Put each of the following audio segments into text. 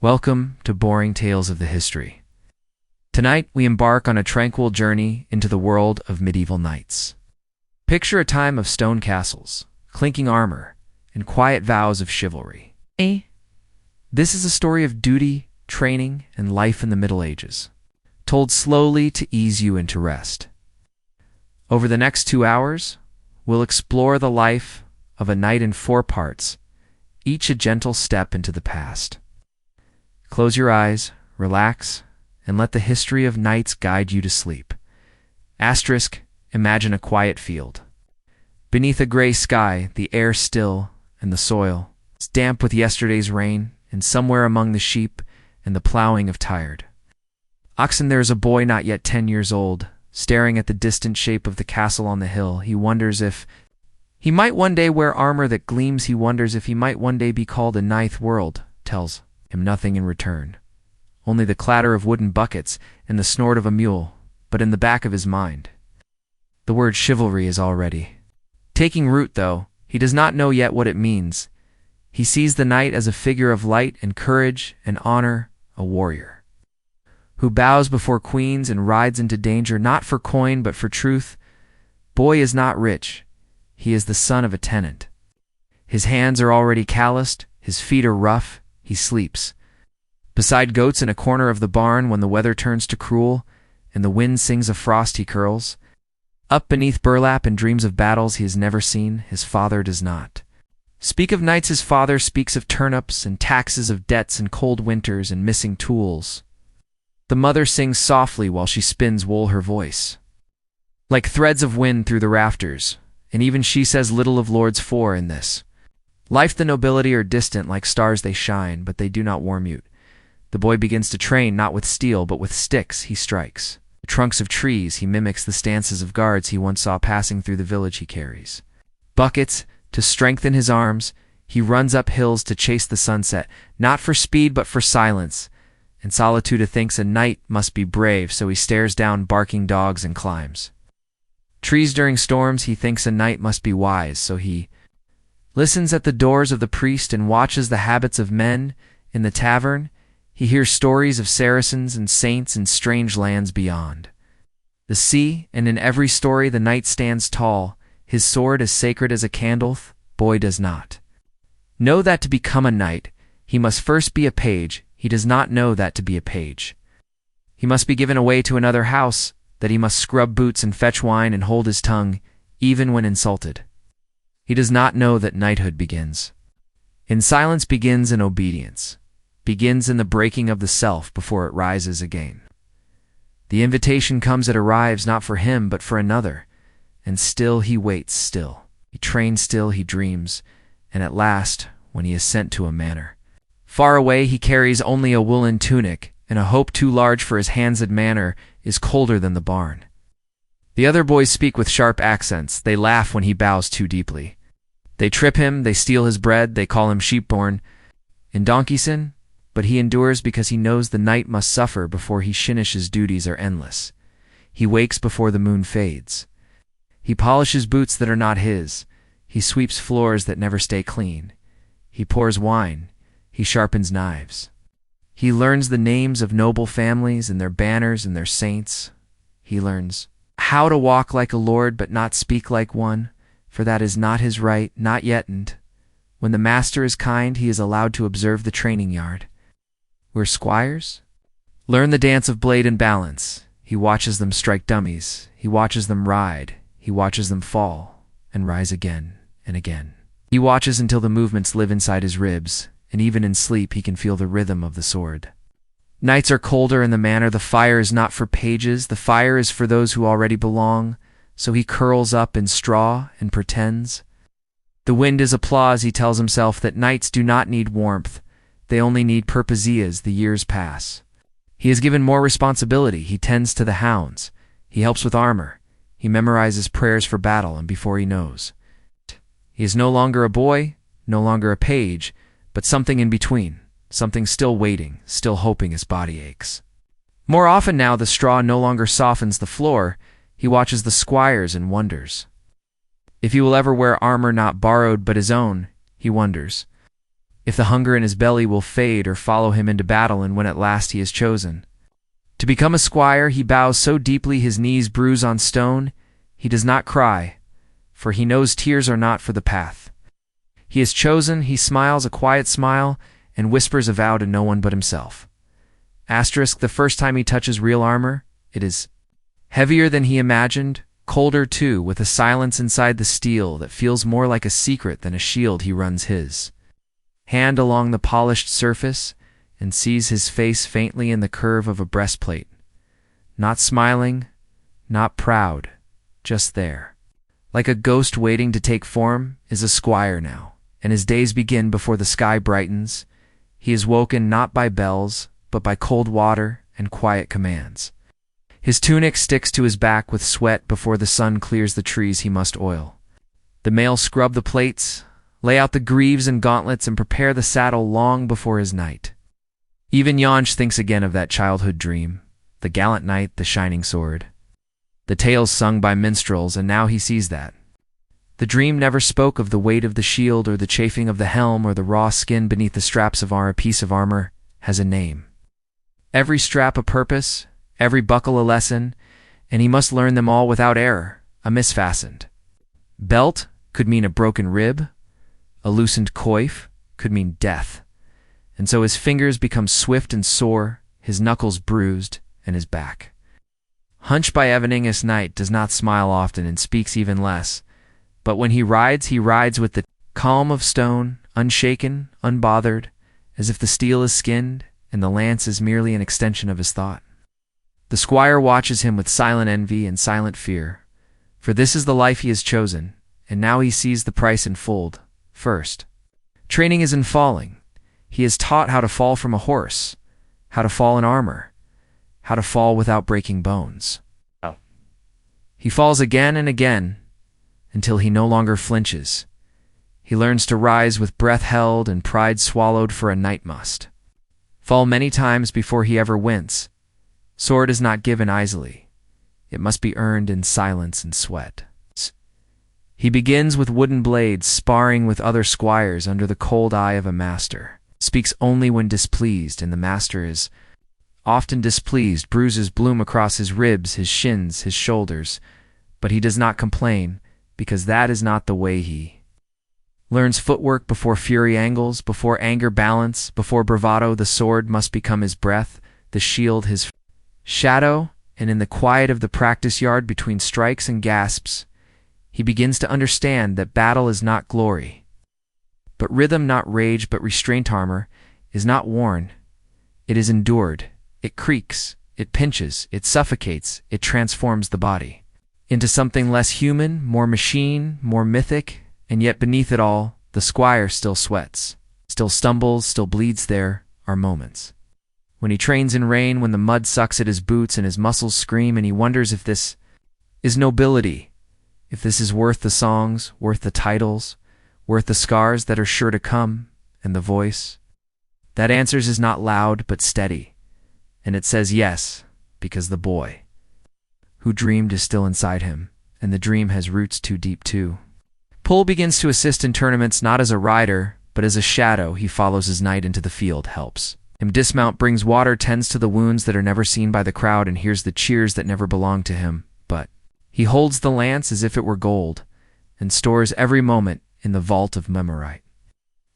Welcome to Boring Tales of the History. Tonight, we embark on a tranquil journey into the world of medieval knights. Picture a time of stone castles, clinking armor, and quiet vows of chivalry. This is a story of duty, training, and life in the Middle Ages, told slowly to ease you into rest. Over the next 2 hours, we'll explore the life of a knight in 4 parts, each a gentle step into the past. Close your eyes, relax, and let the history of knights guide you to sleep. Imagine a quiet field. Beneath a gray sky, the air still, and the soil is damp with yesterday's rain, and somewhere among the sheep and the plowing of tired oxen there is a boy not yet 10 years old, staring at the distant shape of the castle on the hill. He wonders if he might one day wear armor that gleams. He wonders if he might one day be called a knight. World tells him nothing in return, only the clatter of wooden buckets and the snort of a mule. But in the back of his mind, the word chivalry is already taking root, though he does not know yet what it means. He sees the knight as a figure of light and courage and honor, a warrior who bows before queens and rides into danger not for coin but for truth. Boy is not rich. He is the son of a tenant. His hands are already calloused, his feet are rough. He sleeps beside goats in a corner of the barn when the weather turns to cruel and the wind sings of frost. He curls up beneath burlap and dreams of battles he has never seen. His father does not speak of knights. His father speaks of turnips and taxes, of debts and cold winters and missing tools. The mother sings softly while she spins wool, her voice like threads of wind through the rafters, and even she says little of lords, for in this life the nobility are distant, like stars they shine, but they do not warm you. The boy begins to train, not with steel, but with sticks. He strikes the trunks of trees. He mimics the stances of guards he once saw passing through the village. He carries buckets to strengthen his arms. He runs up hills to chase the sunset, not for speed but for silence. In solitude thinks a knight must be brave, so he stares down barking dogs and climbs trees during storms. He thinks a knight must be wise, so he listens at the doors of the priest and watches the habits of men. In the tavern, he hears stories of Saracens and saints in strange lands beyond the sea, and in every story the knight stands tall, his sword as sacred as a candle. Boy does not know that to become a knight, he must first be a page. He does not know that to be a page, he must be given away to another house, that he must scrub boots and fetch wine and hold his tongue, even when insulted. He does not know that knighthood begins in silence, begins in obedience, begins in the breaking of the self before it rises again. The invitation comes, it arrives not for him but for another, and still he waits, still he trains, still he dreams, and at last, when he is sent to a manor far away, he carries only a woolen tunic, and a hope too large for his hands. And manor is colder than the barn. The other boys speak with sharp accents. They laugh when he bows too deeply. They trip him, they steal his bread, they call him sheepborn and donkeyson, but he endures because he knows the knight must suffer before he finishes. Duties are endless. He wakes before the moon fades. He polishes boots that are not his. He sweeps floors that never stay clean. He pours wine. He sharpens knives. He learns the names of noble families and their banners and their saints. He learns how to walk like a lord but not speak like one, for that is not his right, not yet. And when the master is kind, he is allowed to observe the training yard, where squires learn the dance of blade and balance. He watches them strike dummies. He watches them ride. He watches them fall and rise again and again. He watches until the movements live inside his ribs, and even in sleep he can feel the rhythm of the sword. Nights are colder in the manor. The fire is not for pages. The fire is for those who already belong. So he curls up in straw and pretends. The wind is applause. He tells himself that knights do not need warmth. They only need purposes. The years pass. He is given more responsibility. He tends to the hounds. He helps with armor. He memorizes prayers for battle, and before he knows, he is no longer a boy, no longer a page, but something in between, something still waiting, still hoping. His body aches. More often now the straw no longer softens the floor. He watches the squires and wonders if he will ever wear armor not borrowed but his own. He wonders if the hunger in his belly will fade or follow him into battle, and when at last he is chosen. To become a squire, he bows so deeply his knees bruise on stone, he does not cry, for he knows tears are not for the path. He is chosen, he smiles a quiet smile, and whispers a vow to no one but himself. The first time he touches real armor, it is heavier than he imagined, colder too, with a silence inside the steel that feels more like a secret than a shield. He runs his hand along the polished surface and sees his face faintly in the curve of a breastplate. Not smiling, not proud, just there. Like a ghost waiting to take form is a squire now, and his days begin before the sky brightens. He is woken not by bells, but by cold water and quiet commands. His tunic sticks to his back with sweat before the sun clears the trees he must oil. The males scrub the plates, lay out the greaves and gauntlets, and prepare the saddle long before his knight. Even Jansch thinks again of that childhood dream, the gallant knight, the shining sword. The tales sung by minstrels, and now he sees that. The dream never spoke of the weight of the shield or the chafing of the helm or the raw skin beneath the straps of armor. A piece of armor has a name. Every strap a purpose, every buckle a lesson, and he must learn them all without error, a misfastened belt could mean a broken rib, a loosened coif could mean death, and so his fingers become swift and sore, his knuckles bruised, and his back. Hunched by Eveningist Knight does not smile often and speaks even less, but when he rides with the calm of stone, unshaken, unbothered, as if the steel is skinned and the lance is merely an extension of his thought. The squire watches him with silent envy and silent fear, for this is the life he has chosen, and now he sees the price in full. First, training is in falling. He is taught how to fall from a horse, how to fall in armor, how to fall without breaking bones. He falls again and again, until he no longer flinches. He learns to rise with breath held and pride swallowed, for a knight must fall many times before he ever wins. Sword is not given easily. It must be earned in silence and sweat. He begins with wooden blades, sparring with other squires under the cold eye of a master. Speaks only when displeased, and the master is often displeased. Bruises bloom across his ribs, his shins, his shoulders, but he does not complain, because that is not the way he learns footwork. Before fury angles, before anger balance, before bravado, the sword must become his breath, the shield his shadow, and in the quiet of the practice yard between strikes and gasps, he begins to understand that battle is not glory, but rhythm, not rage, but restraint. Armor is not worn, it is endured. It creaks, it pinches, it suffocates, it transforms the body into something less human, more machine, more mythic, and yet beneath it all, the squire still sweats, still stumbles, still bleeds. There are moments when he trains in rain, when the mud sucks at his boots and his muscles scream, and he wonders if this is nobility, if this is worth the songs, worth the titles, worth the scars that are sure to come, and the voice that answers is not loud but steady, and it says yes, because the boy who dreamed is still inside him, and the dream has roots too deep too. Pull begins to assist in tournaments, not as a rider, but as a shadow. He follows his knight into the field, helps him dismount, brings water, tends to the wounds that are never seen by the crowd, and hears the cheers that never belong to him. But he holds the lance as if it were gold, and stores every moment in the vault of memorite.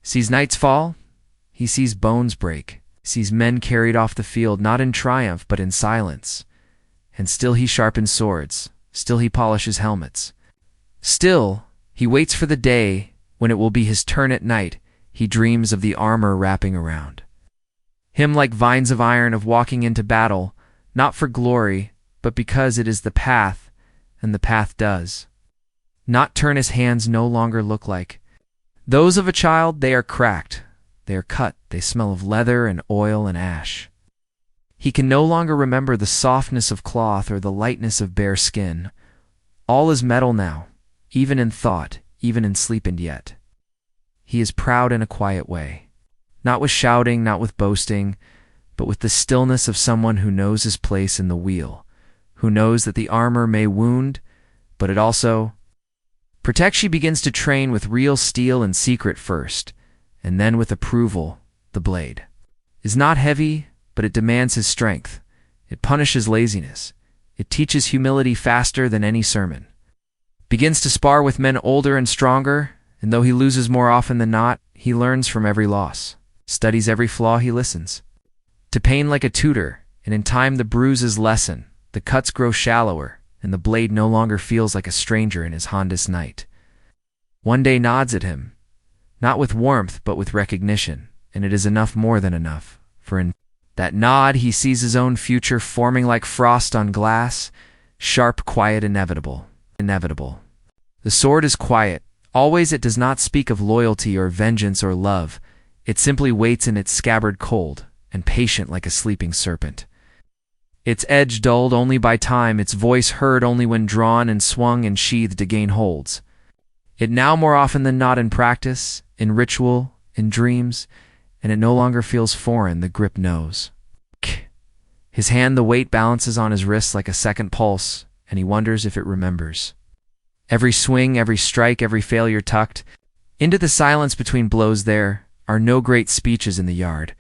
Sees knights fall, he sees bones break, sees men carried off the field, not in triumph but in silence. And still he sharpens swords, still he polishes helmets. Still he waits for the day when it will be his turn. At night he dreams of the armor wrapping around him like vines of iron, of walking into battle, not for glory, but because it is the path, and the path does not turn. His hands no longer look like those of a child. They are cracked, they are cut, they smell of leather and oil and ash. He can no longer remember the softness of cloth or the lightness of bare skin. All is metal now, even in thought, even in sleep, and yet he is proud in a quiet way, not with shouting, not with boasting, but with the stillness of someone who knows his place in the wheel, who knows that the armor may wound, but it also protects. She begins to train with real steel in secret first, and then with approval, the blade is not heavy, but it demands his strength. It punishes laziness. It teaches humility faster than any sermon. Begins to spar with men older and stronger, and though he loses more often than not, he learns from every loss, studies every flaw, he listens to pain like a tutor, and in time the bruises lessen, the cuts grow shallower, and the blade no longer feels like a stranger in his Hondas night. One day nods at him, not with warmth but with recognition, and it is enough, more than enough, for in that nod he sees his own future forming like frost on glass, sharp, quiet, inevitable. The sword is quiet. Always it does not speak of loyalty or vengeance or love. It simply waits in its scabbard cold and patient like a sleeping serpent. Its edge dulled only by time, its voice heard only when drawn and swung and sheathed to gain holds. It now more often than not in practice, in ritual, in dreams, and it no longer feels foreign, the grip knows. His hand, the weight balances on his wrist like a second pulse, and he wonders if it remembers. Every swing, every strike, every failure tucked into the silence between blows. There are no great speeches in the yard,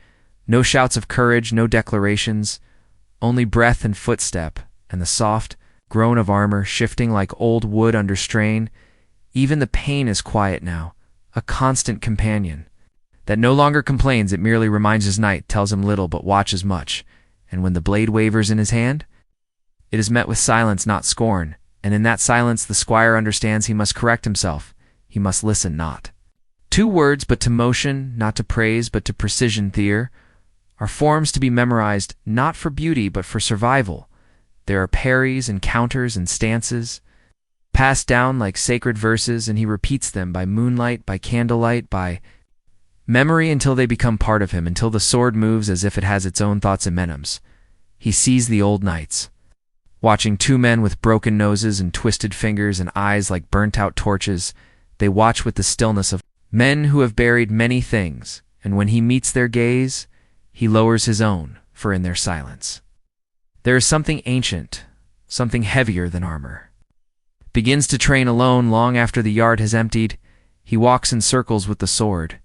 no shouts of courage, no declarations, only breath and footstep, and the soft groan of armor shifting like old wood under strain. Even the pain is quiet now, a constant companion that no longer complains. It merely reminds his knight, tells him little but watches much, and when the blade wavers in his hand, it is met with silence, not scorn, and in that silence the squire understands he must correct himself. He must listen not to words but to motion, not to praise but to precision. There are forms to be memorized, not for beauty but for survival. There are parries and counters and stances passed down like sacred verses, and he repeats them by moonlight, by candlelight, by memory until they become part of him, until the sword moves as if it has its own thoughts and menims. He sees the old knights, watching two men with broken noses and twisted fingers and eyes like burnt-out torches. They watch with the stillness of men who have buried many things, and when he meets their gaze, he lowers his own, for in their silence there is something ancient, something heavier than armor. Begins to train alone long after the yard has emptied. He walks in circles with the sword,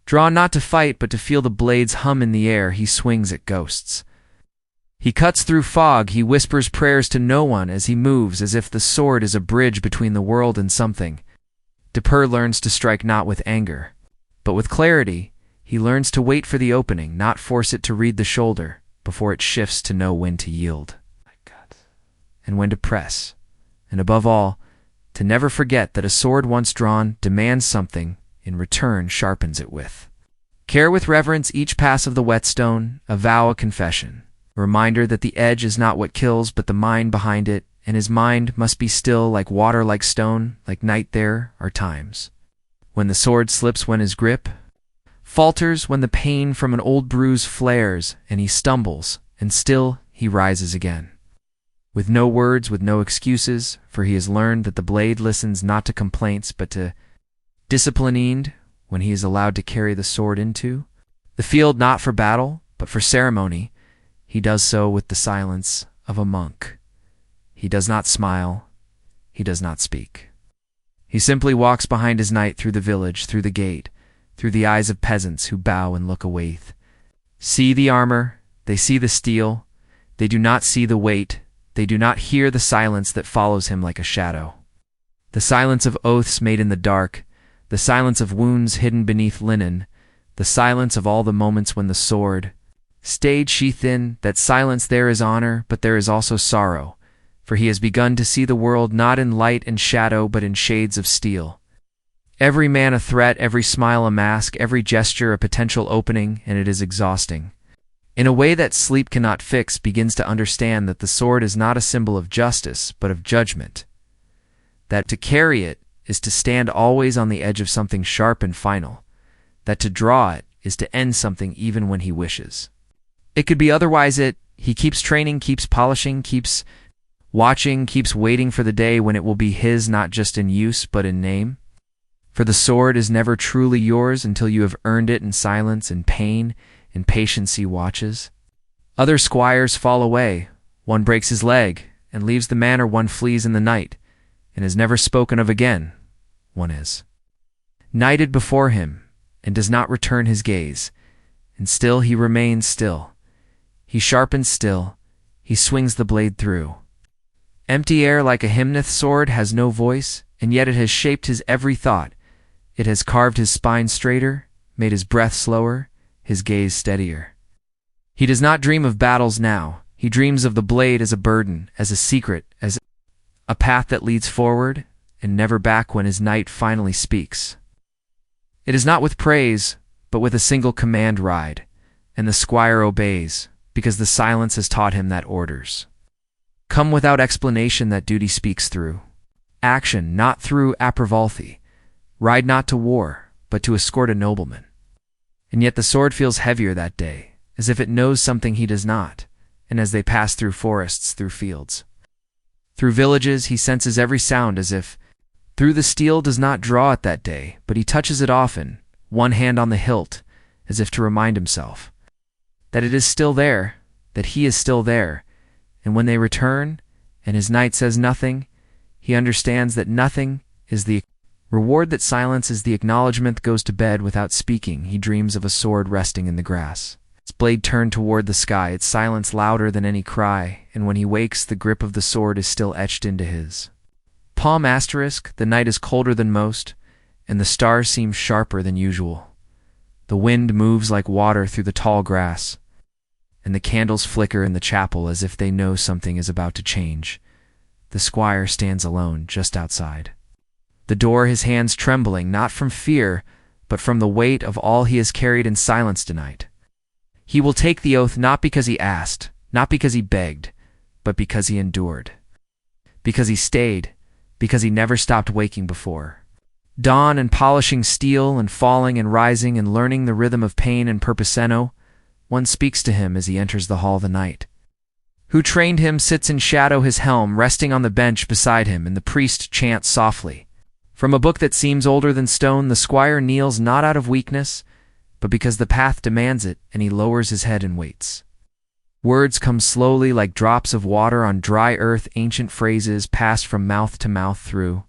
drawn not to fight but to feel the blades hum in the air. He swings at ghosts. He cuts through fog. He whispers prayers to no one as he moves, as if the sword is a bridge between the world and something. Dipper learns to strike not with anger, but with clarity. He learns to wait for the opening, not force it to read the shoulder, before it shifts to know when to yield, and when to press. And above all, to never forget that a sword once drawn demands something, in return sharpens it with care, with reverence, each pass of the whetstone, a vow, a confession, a reminder that the edge is not what kills but the mind behind it, and his mind must be still, like water, like stone, like night. There are times when the sword slips, when his grip falters, when the pain from an old bruise flares, and he stumbles, and still he rises again. With no words, with no excuses, for he has learned that the blade listens not to complaints but to discipline. When he is allowed to carry the sword into the field, not for battle but for ceremony, he does so with the silence of a monk. He does not smile, he does not speak. He simply walks behind his knight through the village, through the gate, through the eyes of peasants who bow and look away. See the armor, they see the steel, they do not see the weight. They do not hear the silence that follows him like a shadow. The silence of oaths made in the dark, the silence of wounds hidden beneath linen, the silence of all the moments when the sword stayed sheathed in. That silence, there is honor, but there is also sorrow, for he has begun to see the world not in light and shadow but in shades of steel. Every man a threat, every smile a mask, every gesture a potential opening, and it is exhausting. In a way that sleep cannot fix, begins to understand that the sword is not a symbol of justice, but of judgment. That to carry it is to stand always on the edge of something sharp and final. That to draw it is to end something even when he wishes it could be otherwise. He keeps training, keeps polishing, keeps watching, keeps waiting for the day when it will be his, not just in use but in name. For the sword is never truly yours until you have earned it in silence and pain. In patience he watches. Other squires fall away. One breaks his leg and leaves the manor. One flees in the night and is never spoken of again. One is knighted before him, and does not return his gaze. And still he remains still. He sharpens still. He swings the blade through. Empty air like a hymneth sword has no voice, and yet it has shaped his every thought. It has carved his spine straighter, made his breath slower, his gaze steadier. He does not dream of battles now. He dreams of the blade as a burden, as a secret, as a path that leads forward and never back when his knight finally speaks. It is not with praise, but with a single command ride, and the squire obeys, because the silence has taught him that orders come without explanation that duty speaks through. Action, not through aprivalty. Ride not to war, but to escort a nobleman. And yet the sword feels heavier that day, as if it knows something he does not, and as they pass through forests, through fields, through villages, he senses every sound as if through the steel does not draw it that day, but he touches it often, one hand on the hilt, as if to remind himself that it is still there, that he is still there, and when they return, and his knight says nothing, he understands that nothing is the reward, that silence is the acknowledgement, goes to bed without speaking. He dreams of a sword resting in the grass, its blade turned toward the sky, its silence louder than any cry, and when he wakes, the grip of the sword is still etched into his palm. The night is colder than most, and the stars seem sharper than usual. The wind moves like water through the tall grass, and the candles flicker in the chapel as if they know something is about to change. The squire stands alone just outside the door, his hands trembling, not from fear, but from the weight of all he has carried in silence tonight. He will take the oath not because he asked, not because he begged, but because he endured. Because he stayed, because he never stopped waking before. Dawn and polishing steel and falling and rising and learning the rhythm of pain and purposeno, one speaks to him as he enters the hall the night. Who trained him sits in shadow, his helm resting on the bench beside him, and the priest chants softly. From a book that seems older than stone, the squire kneels not out of weakness, but because the path demands it, and he lowers his head and waits. Words come slowly like drops of water on dry earth, ancient phrases passed from mouth to mouth through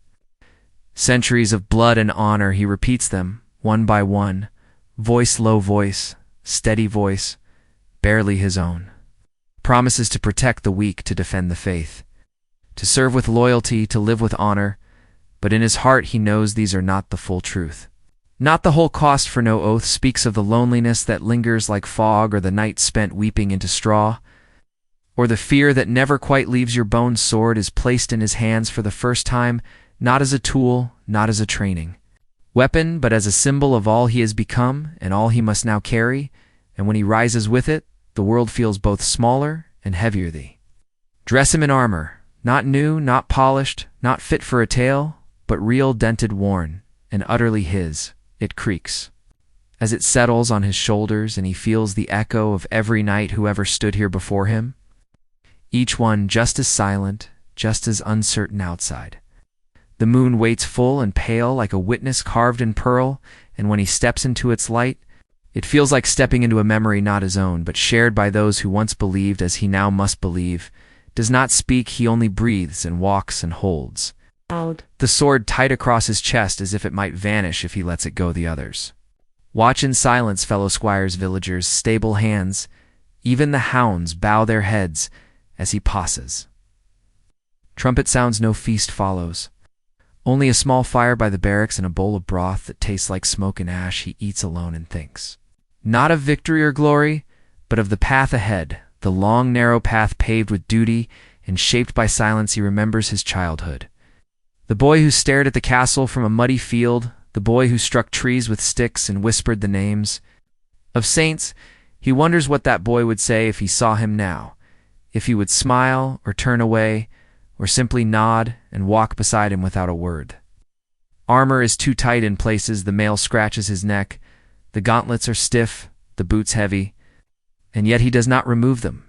centuries of blood and honor. He repeats them, one by one, voice, low voice, steady voice, barely his own. Promises to protect the weak, to defend the faith, to serve with loyalty, to live with honor, but in his heart he knows these are not the full truth. Not the whole cost, for no oath speaks of the loneliness that lingers like fog, or the night spent weeping into straw, or the fear that never quite leaves your bones. Sword is placed in his hands for the first time, not as a tool, not as a training weapon, but as a symbol of all he has become and all he must now carry, and when he rises with it, the world feels both smaller and heavier. Thee dress him in armor, not new, not polished, not fit for a tale, but real, dented, worn, and utterly his. It creaks as it settles on his shoulders, and he feels the echo of every knight who ever stood here before him, each one just as silent, just as uncertain outside. The moon waits full and pale like a witness carved in pearl, and when he steps into its light, it feels like stepping into a memory not his own, but shared by those who once believed as he now must believe. Does not speak, he only breathes and walks and holds the sword tight across his chest as if it might vanish if he lets it go. The others watch in silence, fellow squires, villagers, stable hands, even the hounds bow their heads as he passes. Trumpet sounds, no feast follows. Only a small fire by the barracks and a bowl of broth that tastes like smoke and ash. He eats alone and thinks, not of victory or glory, but of the path ahead, the long, narrow path paved with duty and shaped by silence. He remembers his childhood. The boy who stared at the castle from a muddy field, the boy who struck trees with sticks and whispered the names of saints. He wonders what that boy would say if he saw him now, if he would smile or turn away, or simply nod and walk beside him without a word. Armor is too tight in places, the mail scratches his neck, the gauntlets are stiff, the boots heavy, and yet he does not remove them.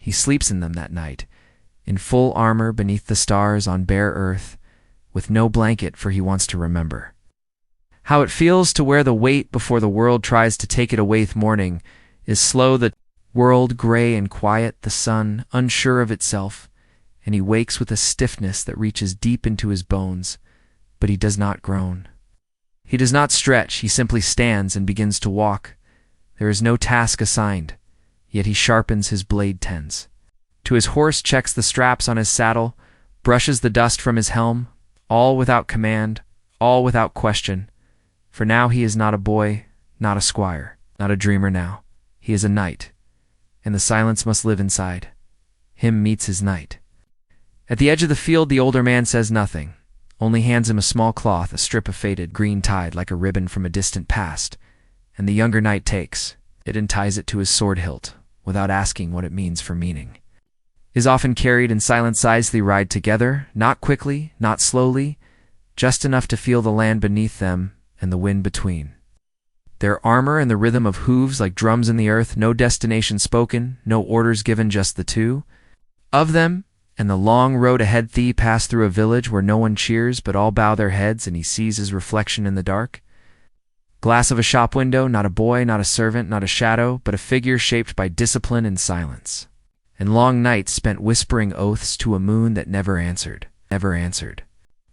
He sleeps in them that night, in full armor beneath the stars on bare earth, with no blanket, for he wants to remember how it feels to wear the weight before the world tries to take it away. Morning is slow, the world gray and quiet, the sun unsure of itself, and he wakes with a stiffness that reaches deep into his bones, but he does not groan. He does not stretch, he simply stands and begins to walk. There is no task assigned, yet he sharpens his blade tens. To his horse checks the straps on his saddle, brushes the dust from his helm, all without command, all without question. For now he is not a boy, not a squire, not a dreamer now. He is a knight, and the silence must live inside. Him meets his knight. At the edge of the field the older man says nothing, only hands him a small cloth, a strip of faded green tied like a ribbon from a distant past, and the younger knight takes it and ties it to his sword hilt, without asking what it means for meaning. Is often carried in silent sighs they ride together, not quickly, not slowly, just enough to feel the land beneath them and the wind between. Their armor and the rhythm of hooves like drums in the earth, no destination spoken, no orders given, just the two of them, and the long road ahead. Thee pass through a village where no one cheers, but all bow their heads, and he sees his reflection in the dark. Glass of a shop window, not a boy, not a servant, not a shadow, but a figure shaped by discipline and silence. And long nights spent whispering oaths to a moon that never answered, never answered.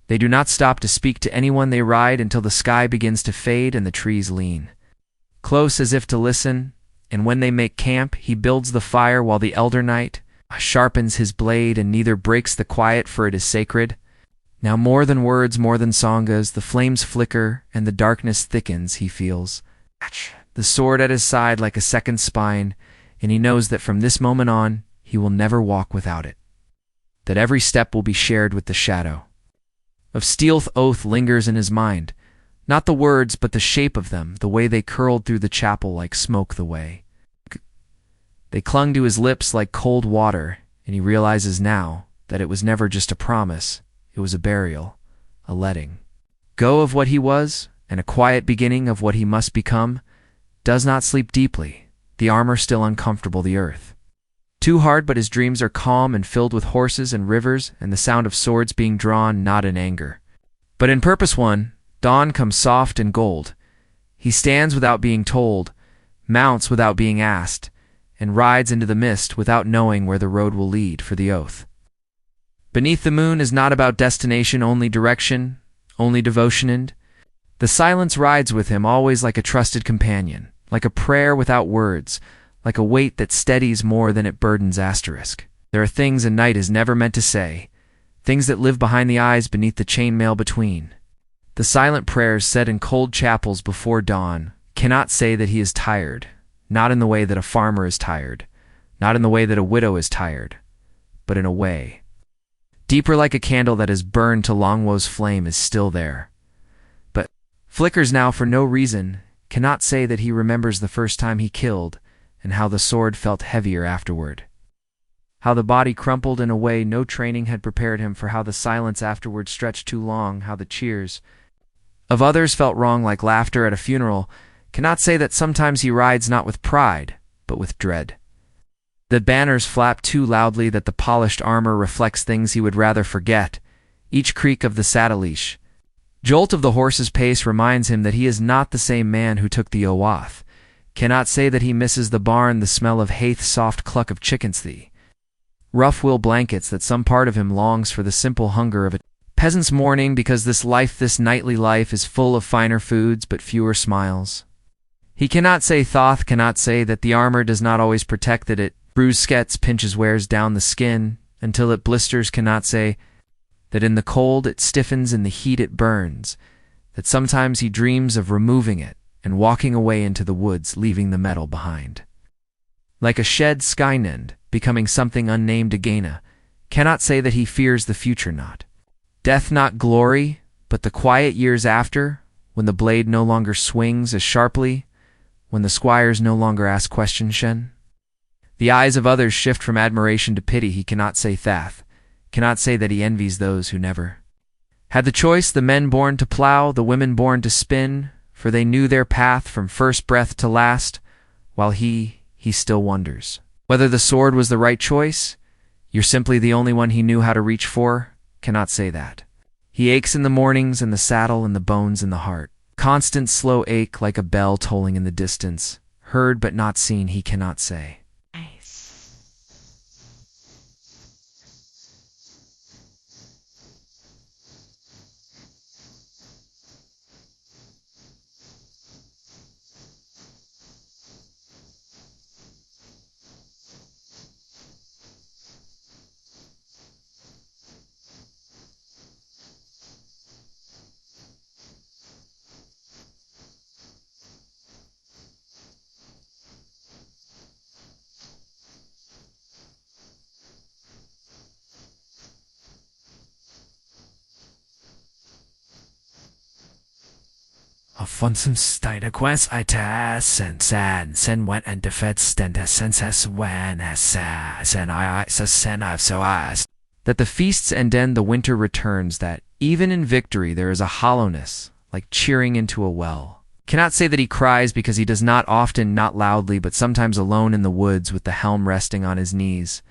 They do not stop to speak to anyone they ride until the sky begins to fade and the trees lean close as if to listen, and when they make camp he builds the fire while the elder knight sharpens his blade and neither breaks the quiet, for it is sacred. Now more than words, more than songas, the flames flicker and the darkness thickens. He feels the sword at his side like a second spine, and he knows that from this moment on he will never walk without it, that every step will be shared with the shadow. Of steel oath lingers in his mind, not the words but the shape of them, the way they curled through the chapel like smoke, the way they clung to his lips like cold water, and he realizes now that it was never just a promise, it was a burial, a letting go of what he was, and a quiet beginning of what he must become. Does not sleep deeply, the armor still uncomfortable, the earth too hard, but his dreams are calm and filled with horses and rivers and the sound of swords being drawn, not in anger, but in purpose one. Dawn comes soft and gold. He stands without being told, mounts without being asked, and rides into the mist without knowing where the road will lead, for the oath beneath the moon is not about destination, only direction, only devotion, and the silence rides with him always like a trusted companion, like a prayer without words, like a weight that steadies more than it burdens. There are things a knight is never meant to say, things that live behind the eyes beneath the chainmail between. The silent prayers said in cold chapels before dawn cannot say that he is tired, not in the way that a farmer is tired, not in the way that a widow is tired, but in a way deeper, like a candle that is burned to long woe's flame is still there, but flickers now for no reason, cannot say that he remembers the first time he killed and how the sword felt heavier afterward, how the body crumpled in a way no training had prepared him for, how the silence afterward stretched too long, how the cheers of others felt wrong like laughter at a funeral. Cannot say that sometimes he rides not with pride, but with dread. The banners flap too loudly, that the polished armor reflects things he would rather forget. Each creak of the saddle leash, jolt of the horse's pace reminds him that he is not the same man who took the oath. Cannot say that he misses the barn, the smell of haith, soft cluck of chickens, the rough wool blankets, that some part of him longs for the simple hunger of a peasant's morning, because this life, this nightly life, is full of finer foods but fewer smiles. He cannot say Thoth cannot say that the armor does not always protect, that it bruised pinches wears down the skin until it blisters. Cannot say that in the cold it stiffens, in the heat it burns, that sometimes he dreams of removing it and walking away into the woods, leaving the metal behind, like a shed skynend, becoming something unnamed again. Cannot say that he fears the future, not death, not glory, but the quiet years after, when the blade no longer swings as sharply, when the squires no longer ask questions. The eyes of others shift from admiration to pity. He cannot say Thath, cannot say that he envies those who never had the choice, the men born to plow, the women born to spin, for they knew their path from first breath to last, while he still wonders whether the sword was the right choice. You're simply the only one he knew how to reach for. Cannot say that. He aches in the mornings, in the saddle, in the bones, in the heart. Constant slow ache like a bell tolling in the distance. Heard but not seen, he cannot say. von zum Steine quest I test and sen went and defed stenda senses when sen I sen I've so asked. That the feasts end the winter returns, that even in victory there is a hollowness, like cheering into a well. Cannot say that he cries because he does not often, not loudly, but sometimes alone in the woods with the helm resting on his knees,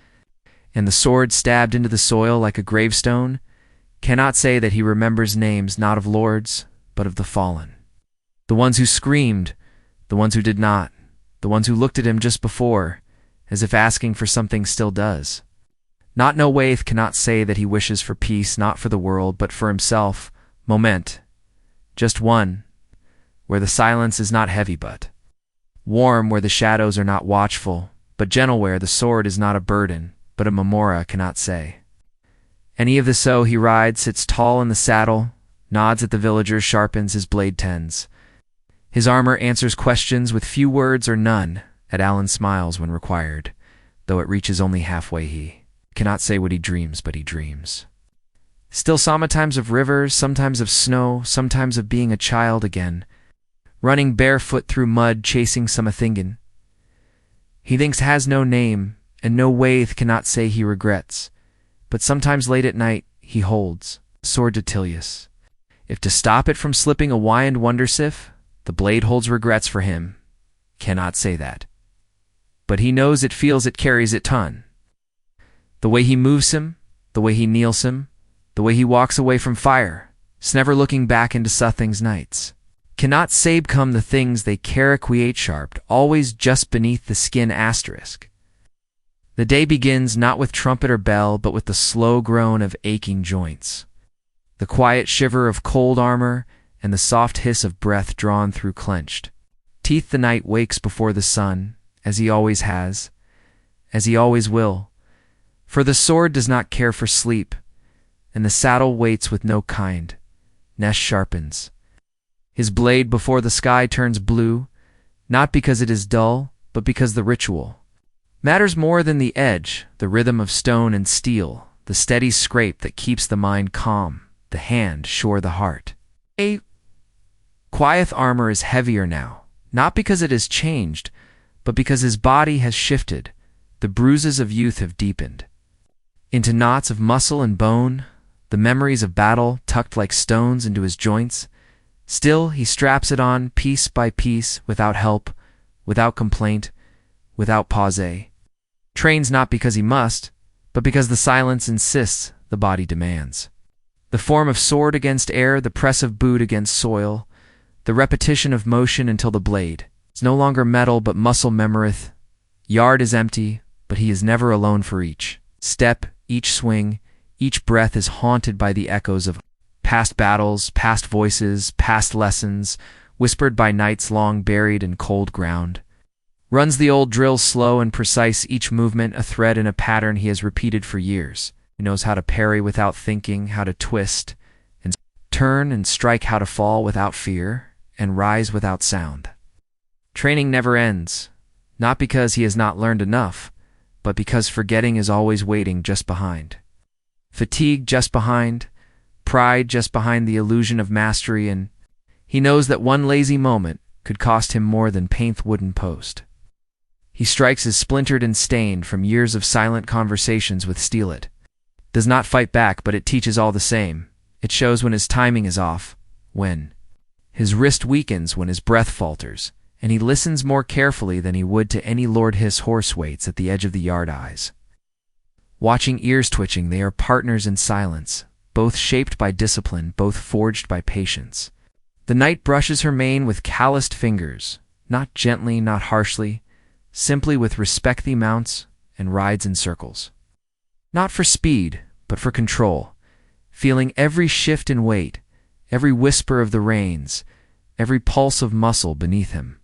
and the sword stabbed into the soil like a gravestone. Cannot say that he remembers names not of lords, but of the fallen. The ones who screamed, the ones who did not, the ones who looked at him just before, as if asking for something still does. Not no waith cannot say that he wishes for peace, not for the world, but for himself, moment, just one, where the silence is not heavy but warm, where the shadows are not watchful, but gentle, where the sword is not a burden, but a memora cannot say. Any of the so he rides, sits tall in the saddle, nods at the villagers, sharpens his blade tens. His armor answers questions with few words or none, at Allen smiles when required, though it reaches only halfway. He cannot say what he dreams, but he dreams. Still sometimes of rivers, sometimes of snow, sometimes of being a child again, running barefoot through mud, chasing some Athingen. He thinks has no name, and no waith cannot say he regrets, but sometimes late at night he holds sword to Tilius. If to stop it from slipping a wind wondersif, the blade holds regrets for him, cannot say that. But he knows it, feels it, carries it ton. The way he moves him, the way he kneels him, the way he walks away from fire, never looking back into Suthing's nights. Cannot say come the things they cariquate sharped, always just beneath the skin asterisk. The day begins not with trumpet or bell, but with the slow groan of aching joints, the quiet shiver of cold armor, and the soft hiss of breath drawn through clenched teeth. The night wakes before the sun, as he always has, as he always will, for the sword does not care for sleep, and the saddle waits with no kind. Nest sharpens his blade before the sky turns blue, not because it is dull, but because the ritual matters more than the edge, the rhythm of stone and steel, the steady scrape that keeps the mind calm, the hand sure the heart. A quiet armor is heavier now, not because it has changed, but because his body has shifted. The bruises of youth have deepened into knots of muscle and bone, the memories of battle tucked like stones into his joints. Still he straps it on piece by piece, without help, without complaint, without pause. Trains not because he must, but because the silence insists, the body demands. The form of sword against air, the press of boot against soil, the repetition of motion until the blade is no longer metal but muscle memoreth. Yard is empty, but he is never alone, for each step, each swing, each breath is haunted by the echoes of past battles, past voices, past lessons, whispered by nights long buried in cold ground. Runs the old drill slow and precise, each movement a thread in a pattern he has repeated for years. He knows how to parry without thinking, how to twist and turn and strike, how to fall without fear and rise without sound. Training never ends, not because he has not learned enough, but because forgetting is always waiting just behind. Fatigue just behind, pride just behind the illusion of mastery, and he knows that one lazy moment could cost him more than painth wooden post. He strikes as splintered and stained from years of silent conversations with Steelit. Does not fight back, but it teaches all the same. It shows when his timing is off, when his wrist weakens, when his breath falters, and he listens more carefully than he would to any Lord Hiss horse waits at the edge of the yard eyes. Watching ears twitching, they are partners in silence, both shaped by discipline, both forged by patience. The night brushes her mane with calloused fingers, not gently, not harshly, simply with respect. Thee mounts and rides in circles. Not for speed, but for control, feeling every shift in weight, every whisper of the reins, every pulse of muscle beneath him.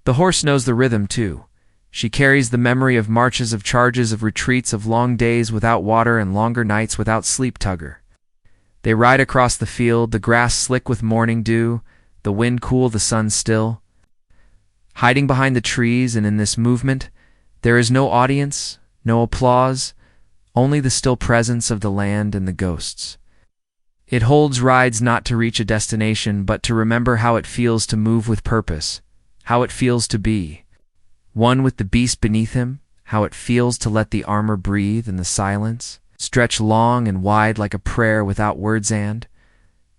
The horse knows the rhythm, too. She carries the memory of marches, of charges, of retreats, of long days without water and longer nights without sleep. Tugger. They ride across the field, the grass slick with morning dew, the wind cool, the sun still. Hiding behind the trees, and in this movement, there is no audience, no applause, only the still presence of the land and the ghosts. It holds rides not to reach a destination, but to remember how it feels to move with purpose, how it feels to be one with the beast beneath him, how it feels to let the armor breathe in the silence, stretch long and wide like a prayer without words. And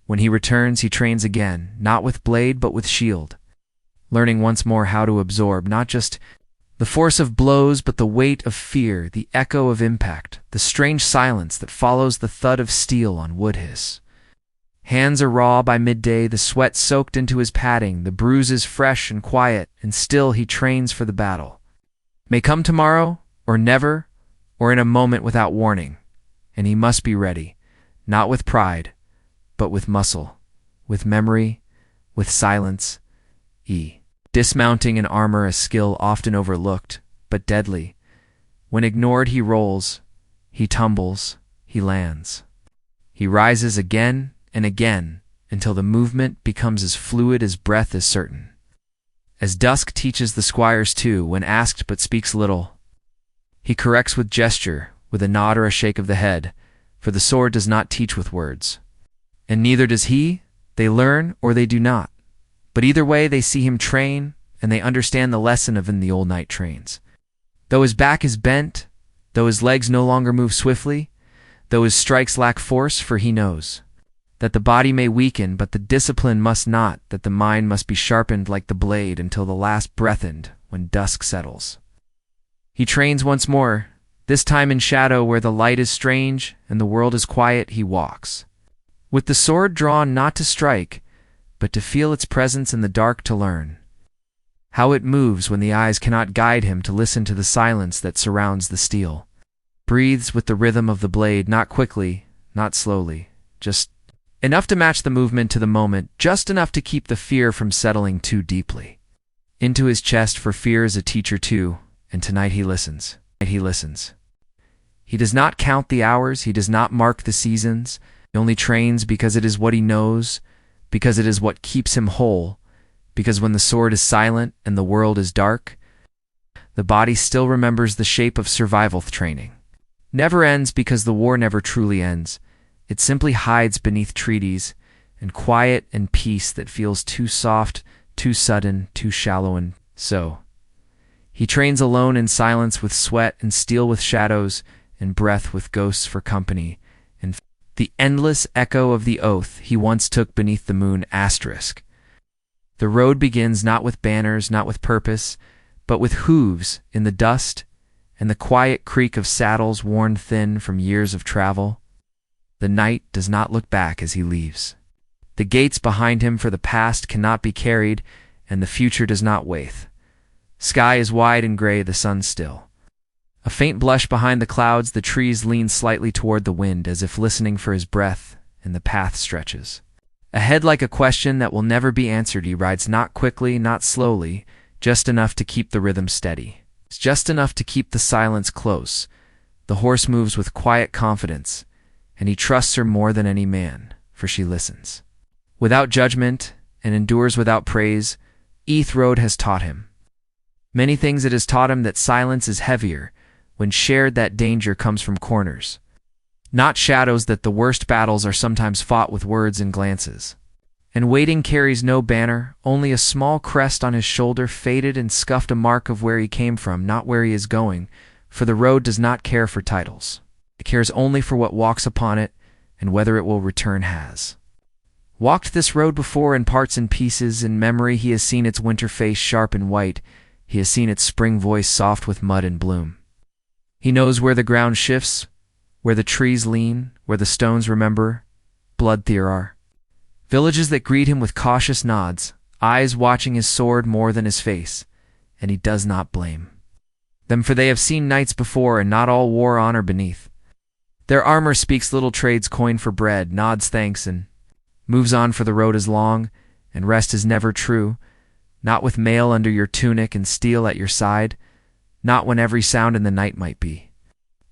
when he returns, he trains again, not with blade but with shield, learning once more how to absorb not just the force of blows but the weight of fear, the echo of impact, the strange silence that follows the thud of steel on wood hiss. Hands are raw by midday, the sweat soaked into his padding, the bruises fresh and quiet, and still he trains for the battle. May come tomorrow, or never, or in a moment without warning, and he must be ready, not with pride, but with muscle, with memory, with silence. Dismounting in armor, a skill often overlooked, but deadly. When ignored, he rolls, he tumbles, he lands. He rises again and again until the movement becomes as fluid as breath is certain. As dusk teaches the squires too, when asked but speaks little, he corrects with gesture, with a nod or a shake of the head, for the sword does not teach with words. And neither does he. They learn or they do not. But either way they see him train, and they understand the lesson of in the old knight trains. Though his back is bent, though his legs no longer move swiftly, though his strikes lack force, for he knows that the body may weaken, but the discipline must not, that the mind must be sharpened like the blade until the last breath end when dusk settles. He trains once more, this time in shadow where the light is strange and the world is quiet. He walks, with the sword drawn not to strike, but to feel its presence in the dark, to learn how it moves when the eyes cannot guide him, to listen to the silence that surrounds the steel. Breathes with the rhythm of the blade, not quickly, not slowly, just enough to match the movement to the moment, just enough to keep the fear from settling too deeply into his chest, for fear is a teacher too, and tonight he listens. He does not count the hours, he does not mark the seasons, he only trains because it is what he knows, because it is what keeps him whole, because when the sword is silent and the world is dark, the body still remembers the shape of survival training. Never ends because the war never truly ends. It simply hides beneath treaties and quiet and peace that feels too soft, too sudden, too shallow. And so he trains alone in silence, with sweat and steel, with shadows and breath, with ghosts for company, and the endless echo of the oath he once took beneath the moon. The road begins not with banners, not with purpose, but with hooves in the dust and the quiet creak of saddles worn thin from years of travel. The knight does not look back as he leaves. The gates behind him, for the past cannot be carried, and the future does not wait. Sky is wide and gray, the sun still. A faint blush behind the clouds, the trees lean slightly toward the wind, as if listening for his breath, and the path stretches ahead like a question that will never be answered. He rides not quickly, not slowly, just enough to keep the rhythm steady. It's just enough to keep the silence close. The horse moves with quiet confidence, and he trusts her more than any man, for she listens without judgment and endures without praise. Each road has taught him many things. It has taught him that silence is heavier when shared, that danger comes from corners, not shadows, that the worst battles are sometimes fought with words and glances. And waiting carries no banner, only a small crest on his shoulder, faded and scuffed, a mark of where he came from, not where he is going, for the road does not care for titles. It cares only for what walks upon it, and whether it will return. Has walked this road before in parts and pieces. In memory he has seen its winter face sharp and white, he has seen its spring voice soft with mud and bloom. He knows where the ground shifts, where the trees lean, where the stones remember blood. There are villages that greet him with cautious nods, eyes watching his sword more than his face, and he does not blame them, for they have seen knights before, and not all wore honor beneath their armor. Speaks little, trades coin for bread, nods thanks, and moves on, for the road is long, and rest is never true, not with mail under your tunic and steel at your side, not when every sound in the night might be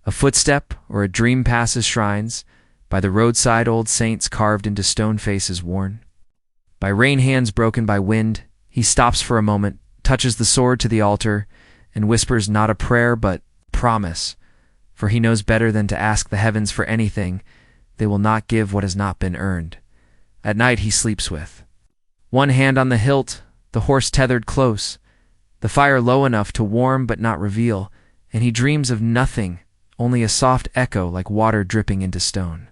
a footstep or a dream passes shrines, by the roadside old saints carved into stone, faces worn by rain, hands broken by wind. He stops for a moment, touches the sword to the altar, and whispers not a prayer but promise, for he knows better than to ask the heavens for anything they will not give what has not been earned. At night he sleeps with one hand on the hilt, the horse tethered close, the fire low enough to warm but not reveal, and he dreams of nothing, only a soft echo like water dripping into stone.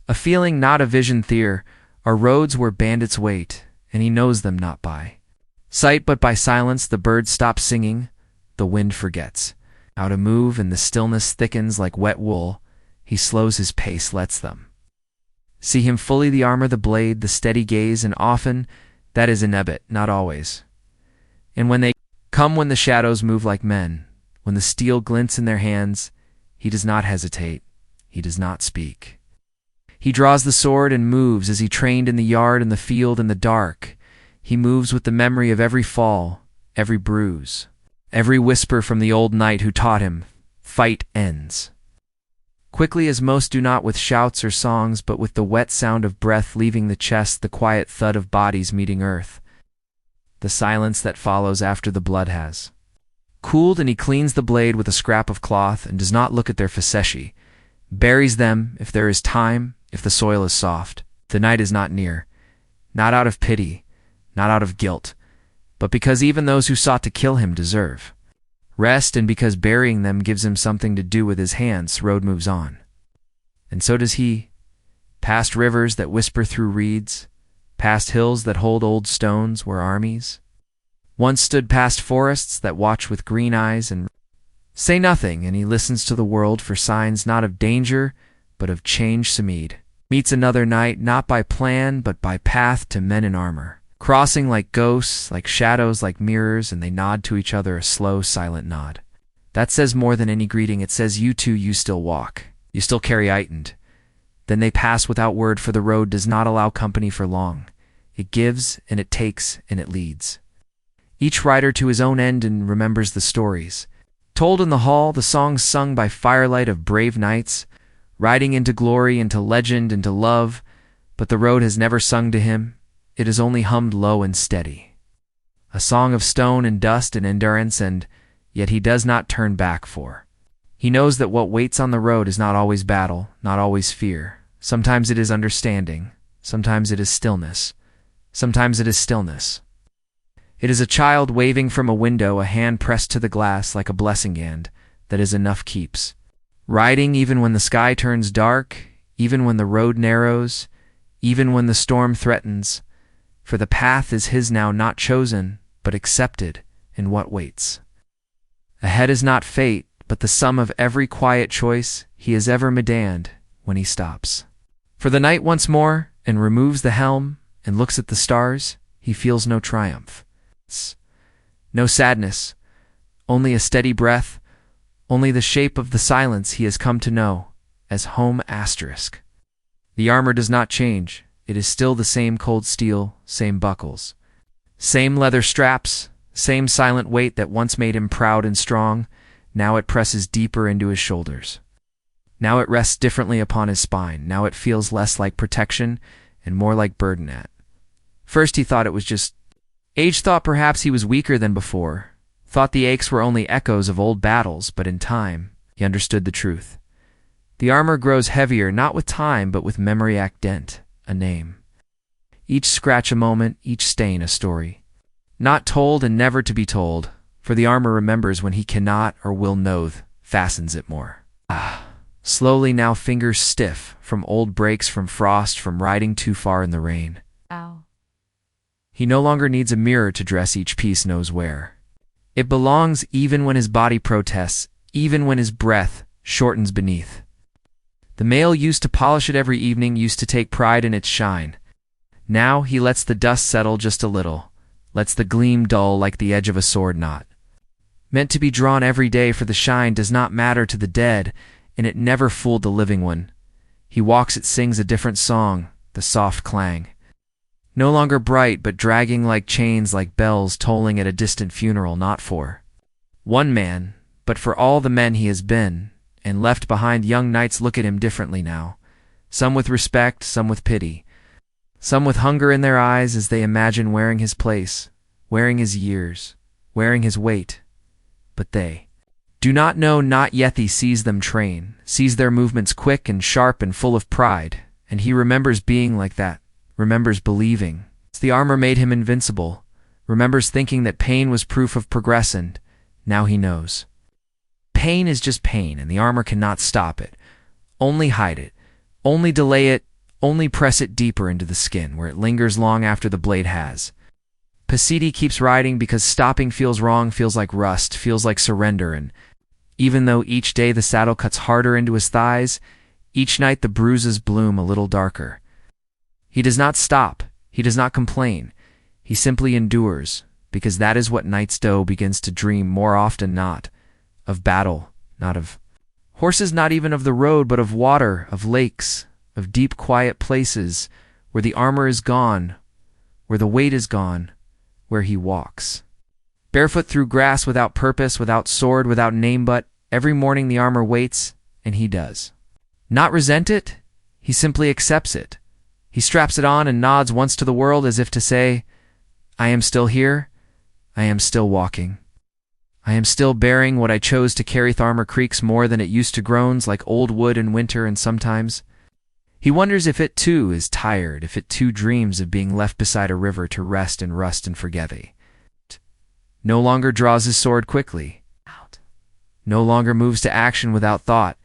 A feeling, not a vision there, are roads where bandits wait, and he knows them not by sight but by silence. The birds stop singing, the wind forgets how to move, and the stillness thickens like wet wool. He slows his pace, lets them see him fully, the armor, the blade, the steady gaze, and often that is inebit, not always. And when they come, when the shadows move like men, when the steel glints in their hands, he does not hesitate, he does not speak. He draws the sword and moves as he trained in the yard, in the field, in the dark. He moves with the memory of every fall, every bruise, every whisper from the old knight who taught him, fight ends. Quickly as most do, not with shouts or songs, but with the wet sound of breath leaving the chest, the quiet thud of bodies meeting earth, the silence that follows after the blood has cooled, and he cleans the blade with a scrap of cloth and does not look at their faceti, buries them if there is time, if the soil is soft. The night is not near, not out of pity, not out of guilt, but because even those who sought to kill him deserve rest, and because burying them gives him something to do with his hands. Road moves on, and so does he, past rivers that whisper through reeds, past hills that hold old stones where armies once stood, past forests that watch with green eyes and say nothing, and he listens to the world for signs, not of danger but of change. Samid meets another night, not by plan but by path, to men in armor crossing like ghosts, like shadows, like mirrors, and they nod to each other, a slow, silent nod. That says more than any greeting. It says, you two, you still walk, you still carry Itend. Then they pass without word, for the road does not allow company for long. It gives, and it takes, and it leads each rider to his own end, and remembers the stories told in the hall, the songs sung by firelight of brave knights, riding into glory, into legend, into love. But the road has never sung to him. It is only hummed low and steady, a song of stone and dust and endurance, and yet he does not turn back, for he knows that what waits on the road is not always battle, not always fear. Sometimes it is understanding, sometimes it is stillness, sometimes it is stillness. It is a child waving from a window, a hand pressed to the glass like a blessing hand that is enough keeps. Riding even when the sky turns dark, even when the road narrows, even when the storm threatens, for the path is his now, not chosen, but accepted in what waits. Ahead is not fate, but the sum of every quiet choice he has ever made when he stops for the night once more, and removes the helm, and looks at the stars. He feels no triumph, no sadness, only a steady breath, only the shape of the silence he has come to know as home. The armor does not change. It is still the same cold steel, same buckles, same leather straps, same silent weight that once made him proud and strong. Now it presses deeper into his shoulders. Now it rests differently upon his spine. Now it feels less like protection and more like burden. At first he thought it was just age, thought perhaps he was weaker than before, thought the aches were only echoes of old battles, but in time he understood the truth. The armor grows heavier, not with time, but with memory. Dent, a name. Each scratch a moment, each stain a story. Not told and never to be told, for the armor remembers when he cannot or will know, fastens it more. Slowly now, fingers stiff, from old breaks, from frost, from riding too far in the rain. Ow. He no longer needs a mirror to dress each piece, knows where it belongs, even when his body protests, even when his breath shortens beneath. The male used to polish it every evening, used to take pride in its shine. Now he lets the dust settle just a little, lets the gleam dull like the edge of a sword knot, meant to be drawn every day, for the shine does not matter to the dead, and it never fooled the living one. He walks, it sings a different song, the soft clang, no longer bright, but dragging like chains, like bells tolling at a distant funeral, not for one man, but for all the men he has been and left behind. Young knights look at him differently now, some with respect, some with pity, some with hunger in their eyes, as they imagine wearing his place, wearing his years, wearing his weight. But they Do not know, not yet he sees them train, sees their movements quick and sharp and full of pride, and he remembers being like that, remembers believing. The armor made him invincible, remembers thinking that pain was proof of progress, and now he knows. Pain is just pain, and the armor cannot stop it. Only hide it, only delay it, only press it deeper into the skin, where it lingers long after the blade has. Pasidi keeps riding because stopping feels wrong, feels like rust, feels like surrender, and even though each day the saddle cuts harder into his thighs, each night the bruises bloom a little darker. He does not stop, he does not complain, he simply endures, because that is what knights do. Begins to dream more often not of battle, not of horses, not even of the road, but of water, of lakes, of deep quiet places, where the armor is gone, where the weight is gone, where he walks. Barefoot through grass, without purpose, without sword, without name, but every morning the armor waits, and he does not resent it, he simply accepts it. He straps it on and nods once to the world as if to say, I am still here, I am still walking. I am still bearing what I chose to carry. The armor creaks more than it used to, groans like old wood in winter, and sometimes he wonders if it too is tired, if it too dreams of being left beside a river to rest and rust and forget. No longer draws his sword quickly, no longer moves to action without thought.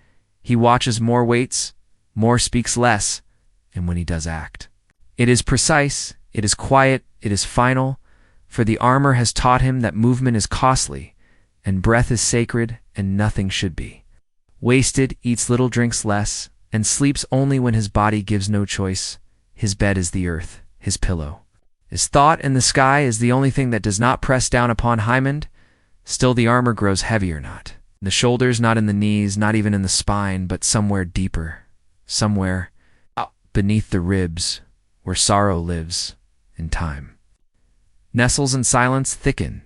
He watches more, waits more, speaks less, and when he does act, it is precise, it is quiet, it is final, for the armor has taught him that movement is costly, and breath is sacred, and nothing should be wasted. Eats little, drinks less, and sleeps only when his body gives no choice. His bed is the earth, his pillow is thought, and the sky is the only thing that does not press down upon Hymond. Still the armor grows heavier, not in the shoulders, not in the knees, not even in the spine, but somewhere deeper, somewhere beneath the ribs, where sorrow lives in time. Nestles in silence thicken.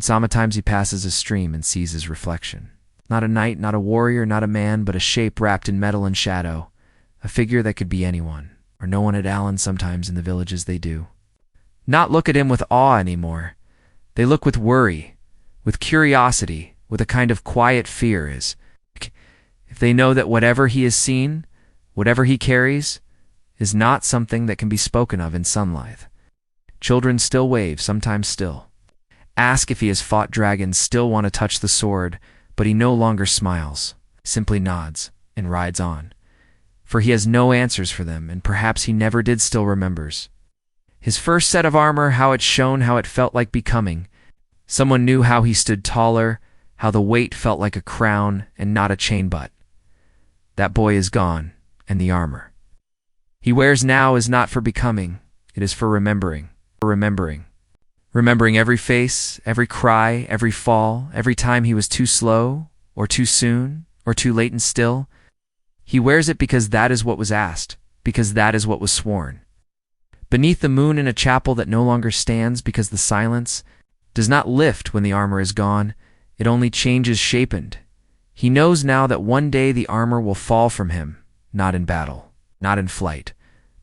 Sometimes he passes a stream and sees his reflection. Not a knight, not a warrior, not a man, but a shape wrapped in metal and shadow, a figure that could be anyone, or no one at Allen. Sometimes in the villages they do not look at him with awe anymore. They look with worry, with curiosity, with a kind of quiet fear, as if they know that whatever he has seen, whatever he carries, is not something that can be spoken of in sunlight. Children still wave, sometimes still ask if he has fought dragons, still want to touch the sword, but he no longer smiles, simply nods, and rides on. For he has no answers for them, and perhaps he never did. Still remembers his first set of armor, how it shone, how it felt like becoming. Someone knew how he stood taller, how the weight felt like a crown and not a chain. But that boy is gone, and the armor he wears now is not for becoming, it is for remembering. Remembering every face, every cry, every fall, every time he was too slow, or too soon, or too late, and still he wears it because that is what was asked, because that is what was sworn. Beneath the moon in a chapel that no longer stands, because the silence does not lift when the armor is gone, it only changes shapened. He knows now that one day the armor will fall from him, not in battle, not in flight,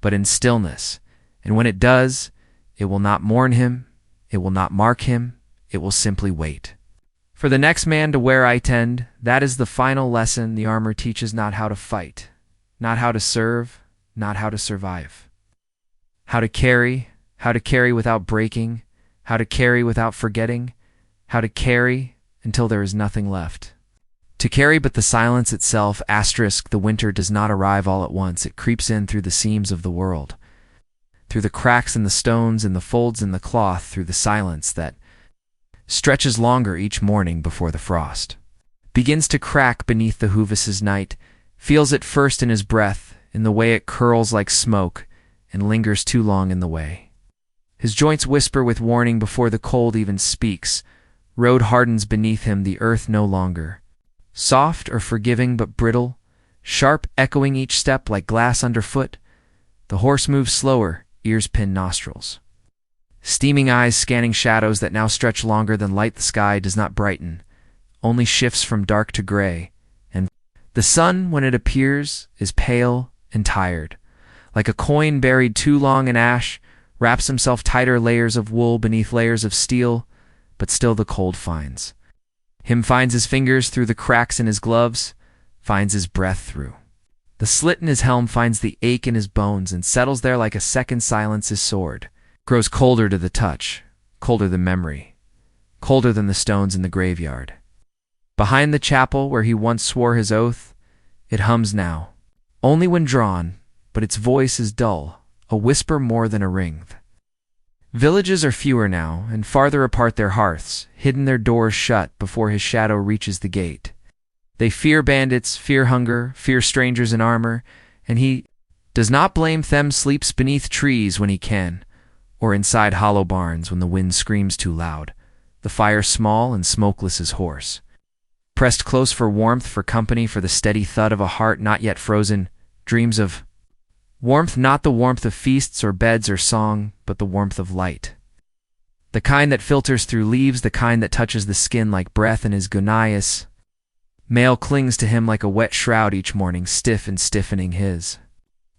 but in stillness, and when it does, it will not mourn him, it will not mark him, it will simply wait for the next man to wear. I tend, that is the final lesson the armor teaches, not how to fight, not how to serve, not how to survive. How to carry without breaking, how to carry without forgetting, how to carry until there is nothing left. To carry but the silence itself, asterisk, the winter does not arrive all at once, it creeps in through the seams of the world, through the cracks in the stones, in the folds in the cloth, through the silence that stretches longer each morning before the frost begins to crack beneath the hoofs. Night feels it first in his breath, in the way it curls like smoke and lingers too long in the way. His joints whisper with warning before the cold even speaks. Road hardens beneath him, the earth no longer soft or forgiving, but brittle, sharp, echoing each step like glass underfoot. The horse moves slower, ears pin nostrils, steaming eyes scanning shadows that now stretch longer than light. The sky does not brighten, only shifts from dark to gray, and the sun, when it appears, is pale and tired, like a coin buried too long in ash, wraps himself tighter layers of wool beneath layers of steel, but still the cold finds Him finds his fingers through the cracks in his gloves, finds his breath through. The slit in his helm finds the ache in his bones and settles there like a second silence his sword. Grows colder to the touch, colder than memory, colder than the stones in the graveyard. Behind the chapel where he once swore his oath, it hums now, only when drawn, but its voice is dull, a whisper more than a ring. Villages are fewer now, and farther apart their hearths, hidden their doors shut before his shadow reaches the gate. They fear bandits, fear hunger, fear strangers in armor, and he does not blame them sleeps beneath trees when he can, or inside hollow barns when the wind screams too loud, the fire small and smokeless as hoarse. Pressed close for warmth, for company, for the steady thud of a heart not yet frozen, dreams of warmth, not the warmth of feasts or beds or song, but the warmth of light. The kind that filters through leaves, the kind that touches the skin like breath, and his gonias mail clings to him like a wet shroud each morning, stiff and stiffening his.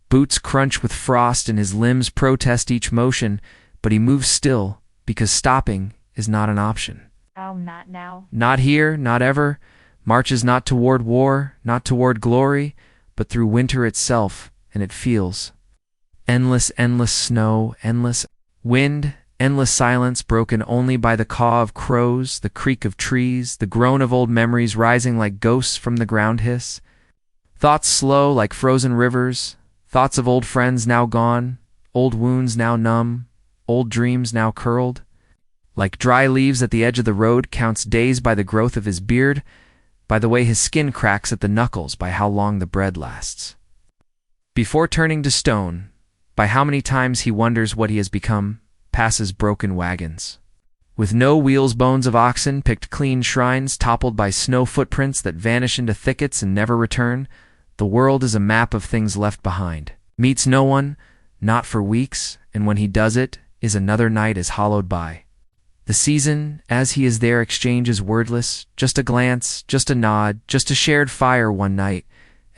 Boots crunch with frost and his limbs protest each motion, but he moves still, because stopping is not an option. Oh, not now. Not here, not ever. Marches not toward war, not toward glory, but through winter itself, and it feels. Endless, endless snow, endless wind, endless silence broken only by the caw of crows, the creak of trees, the groan of old memories rising like ghosts from the ground hiss. Thoughts slow like frozen rivers, thoughts of old friends now gone, old wounds now numb, old dreams now curled. Like dry leaves at the edge of the road, counts days by the growth of his beard, by the way his skin cracks at the knuckles, by how long the bread lasts. Before turning to stone, by how many times he wonders what he has become, passes broken wagons. With no wheels, bones of oxen, picked clean shrines, toppled by snow footprints that vanish into thickets and never return, the world is a map of things left behind. Meets no one, not for weeks, and when he does it, is another night as hollowed by. The season, as he is there, exchanges wordless, just a glance, just a nod, just a shared fire one night,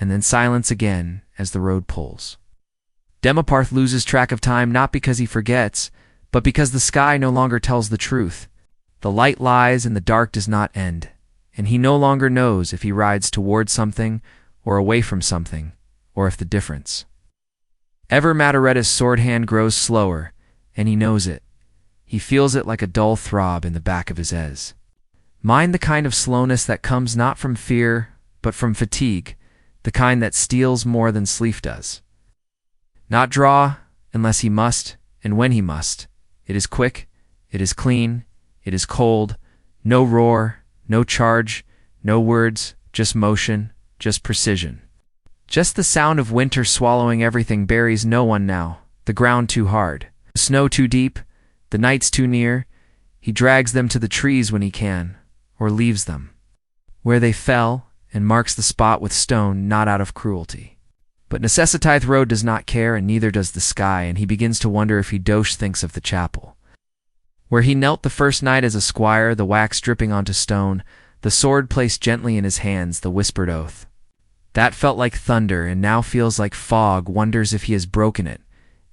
and then silence again as the road pulls. Demoparth loses track of time not because he forgets, but because the sky no longer tells the truth. The light lies and the dark does not end, and he no longer knows if he rides toward something or away from something, or if the difference. Ever Mataretta's sword hand grows slower, and he knows it. He feels it like a dull throb in the back of his ez. Mind the kind of slowness that comes not from fear, but from fatigue, the kind that steals more than sleep does. Not draw, unless he must, and when he must. It is quick, it is clean, it is cold, no roar, no charge, no words, just motion, just precision. Just the sound of winter swallowing everything buries no one now, the ground too hard, the snow too deep, the nights too near. He drags them to the trees when he can, or leaves them where they fell, and marks the spot with stone, not out of cruelty. But Necessitith Road does not care, and neither does the sky, and he begins to wonder if he dosh thinks of the chapel, where he knelt the first night as a squire, the wax dripping onto stone, the sword placed gently in his hands, the whispered oath. That felt like thunder, and now feels like fog, wonders if he has broken it,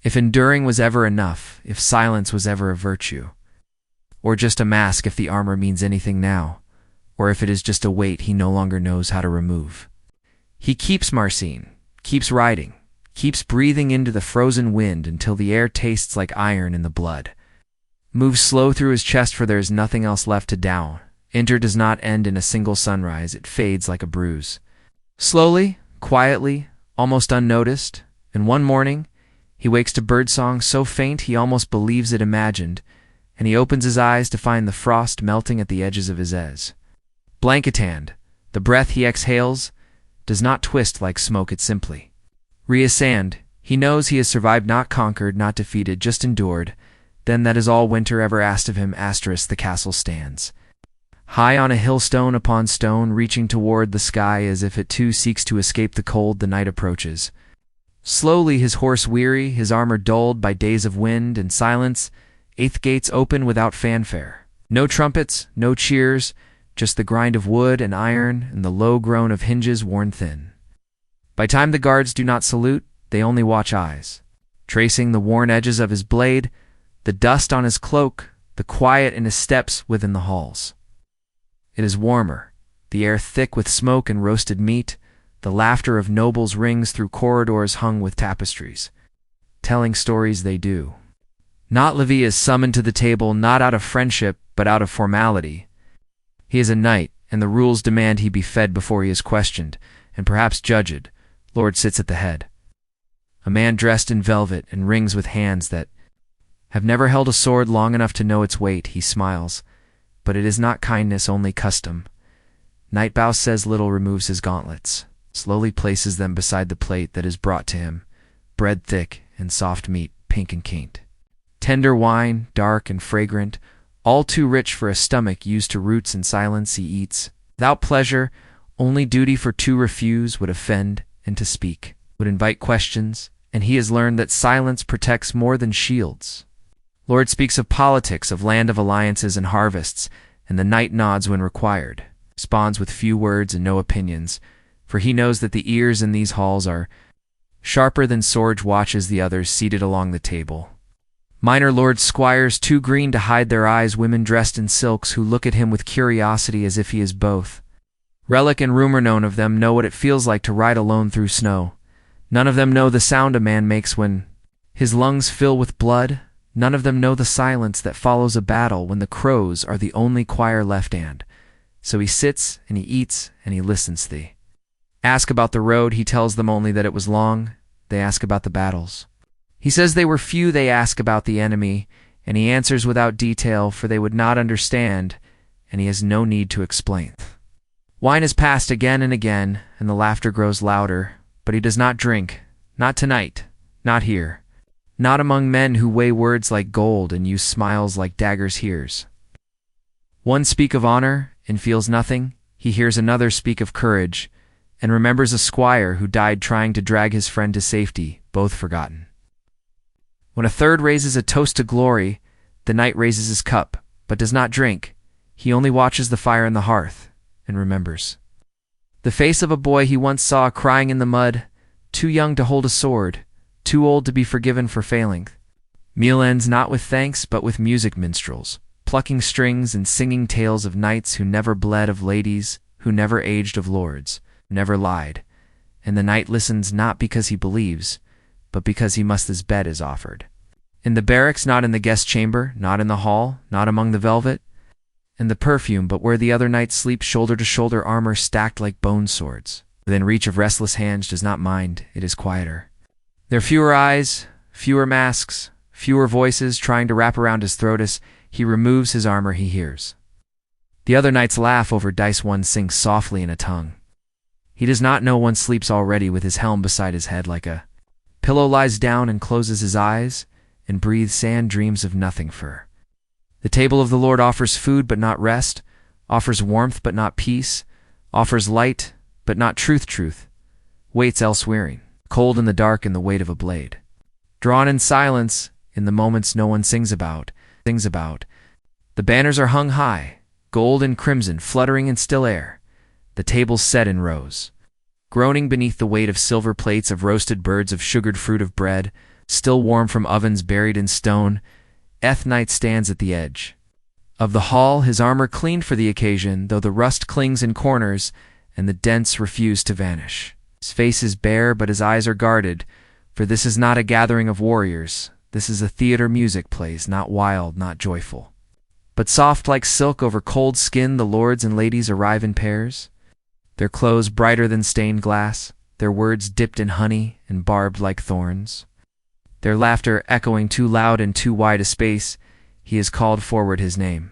if enduring was ever enough, if silence was ever a virtue, or just a mask if the armor means anything now, or if it is just a weight he no longer knows how to remove. He keeps Marcine, keeps riding, keeps breathing into the frozen wind until the air tastes like iron in the blood. Moves slow through his chest, for there is nothing else left to down. Winter does not end in a single sunrise, it fades like a bruise. Slowly, quietly, almost unnoticed, and one morning, he wakes to birdsong so faint he almost believes it imagined, and he opens his eyes to find the frost melting at the edges of his ez. Blanketand, the breath he exhales, does not twist like smoke, it simply reascend. He knows he has survived, not conquered, not defeated, just endured. Then that is all winter ever asked of him. The castle stands high on a hill, stone upon stone, reaching toward the sky as if it too seeks to escape the cold. The night approaches. Slowly, his horse weary, his armor dulled by days of wind and silence, eighth gates open without fanfare. No trumpets, no cheers, just the grind of wood and iron and the low groan of hinges worn thin. By time the guards do not salute, they only watch eyes, tracing the worn edges of his blade, the dust on his cloak, the quiet in his steps within the halls. It is warmer, the air thick with smoke and roasted meat. The laughter of nobles rings through corridors hung with tapestries. Telling stories they do. Not Levi is summoned to the table not out of friendship, but out of formality. He is a knight, and the rules demand he be fed before he is questioned, and perhaps judged. Lord sits at the head. A man dressed in velvet and rings with hands that have never held a sword long enough to know its weight. He smiles, but it is not kindness, only custom. Knightbow says little, removes his gauntlets, slowly places them beside the plate that is brought to him, bread thick and soft meat, pink and quaint. Tender wine, dark and fragrant, all too rich for a stomach used to roots and silence he eats. Without pleasure, only duty, for to refuse would offend, and to speak would invite questions, and he has learned that silence protects more than shields. Lord speaks of politics, of land of alliances and harvests, and the knight nods when required, responds with few words and no opinions, for he knows that the ears in these halls are sharper than swords. Watches the others seated along the table. Minor lords, squires, too green to hide their eyes, women dressed in silks who look at him with curiosity as if he is both. Relic and rumor known of them know what it feels like to ride alone through snow. None of them know the sound a man makes when his lungs fill with blood. None of them know the silence that follows a battle when the crows are the only choir left, and so he sits and he eats and he listens. They ask about the road, he tells them only that it was long. They ask about the battles. He says they were few. They ask about the enemy, and he answers without detail, for they would not understand, and he has no need to explain. Wine is passed again and again, and the laughter grows louder, but he does not drink, not tonight, not here, not among men who weigh words like gold and use smiles like daggers. Hears one speak of honor and feels nothing. He hears another speak of courage, and remembers a squire who died trying to drag his friend to safety, both forgotten. When a third raises a toast to glory, the knight raises his cup, but does not drink. He only watches the fire in the hearth, and remembers the face of a boy he once saw crying in the mud, too young to hold a sword, too old to be forgiven for failing. Meal ends not with thanks, but with music. Minstrels, plucking strings and singing tales of knights who never bled, of ladies who never aged, of lords never lied. And the knight listens not because he believes, but because he must. His bed is offered in the barracks, not in the guest chamber, not in the hall, not among the velvet and the perfume, but where the other knights sleep, shoulder to shoulder, armor stacked like bone swords. Within reach of restless hands, does not mind, it is quieter. There are fewer eyes, fewer masks, fewer voices trying to wrap around his throat. As he removes his armor, he hears the other knights laugh over dice. One sings softly in a tongue he does not know. One sleeps already with his helm beside his head, like a pillow, lies down and closes his eyes and breathes sand, dreams of nothing. For the table of the Lord offers food but not rest, offers warmth but not peace, offers light but not truth. Truth waits elsewhere, cold in the dark, in the weight of a blade, drawn in silence in the moments no one sings about. The banners are hung high, gold and crimson, fluttering in still air. The tables set in rows, groaning beneath the weight of silver plates, of roasted birds, of sugared fruit, of bread still warm from ovens buried in stone. Knight stands at the edge of the hall, his armor cleaned for the occasion, though the rust clings in corners and the dents refuse to vanish. His face is bare, but his eyes are guarded, for this is not a gathering of warriors. This is a theater. Music plays, not wild, not joyful, but soft like silk over cold skin. The lords and ladies arrive in pairs, their clothes brighter than stained glass, their words dipped in honey and barbed like thorns, their laughter echoing too loud and too wide a space. He is called forward, his name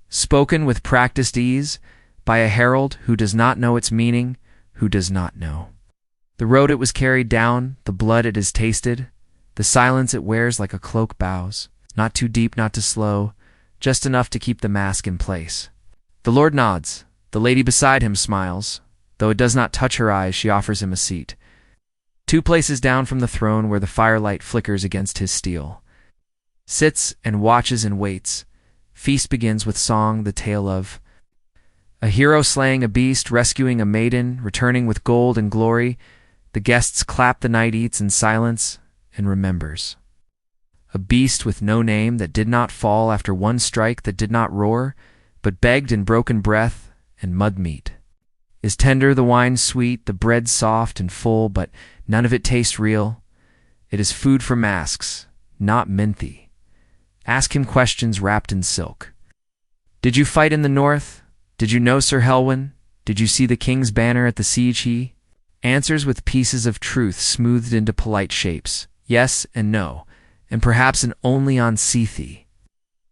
spoken with practiced ease by a herald who does not know its meaning, who does not know the road it was carried down, the blood it has tasted, the silence it wears like a cloak bows, not too deep, not too slow, just enough to keep the mask in place. The Lord nods. The lady beside him smiles. Though it does not touch her eyes, she offers him a seat, 2 places down from the throne where the firelight flickers against his steel. Sits and watches and waits. Feast begins with song, the tale of a hero slaying a beast, rescuing a maiden, returning with gold and glory. The guests clap. The knight eats in silence and remembers a beast with no name that did not fall after one strike, that did not roar, but begged in broken breath and mud meat. Is tender, the wine sweet, the bread soft and full, but none of it tastes real. It is food for masks, not minthy. Ask him questions wrapped in silk. Did you fight in the north? Did you know Sir Helwyn? Did you see the king's banner at the siege? He answers with pieces of truth smoothed into polite shapes, yes and no, and perhaps an only on Seethy.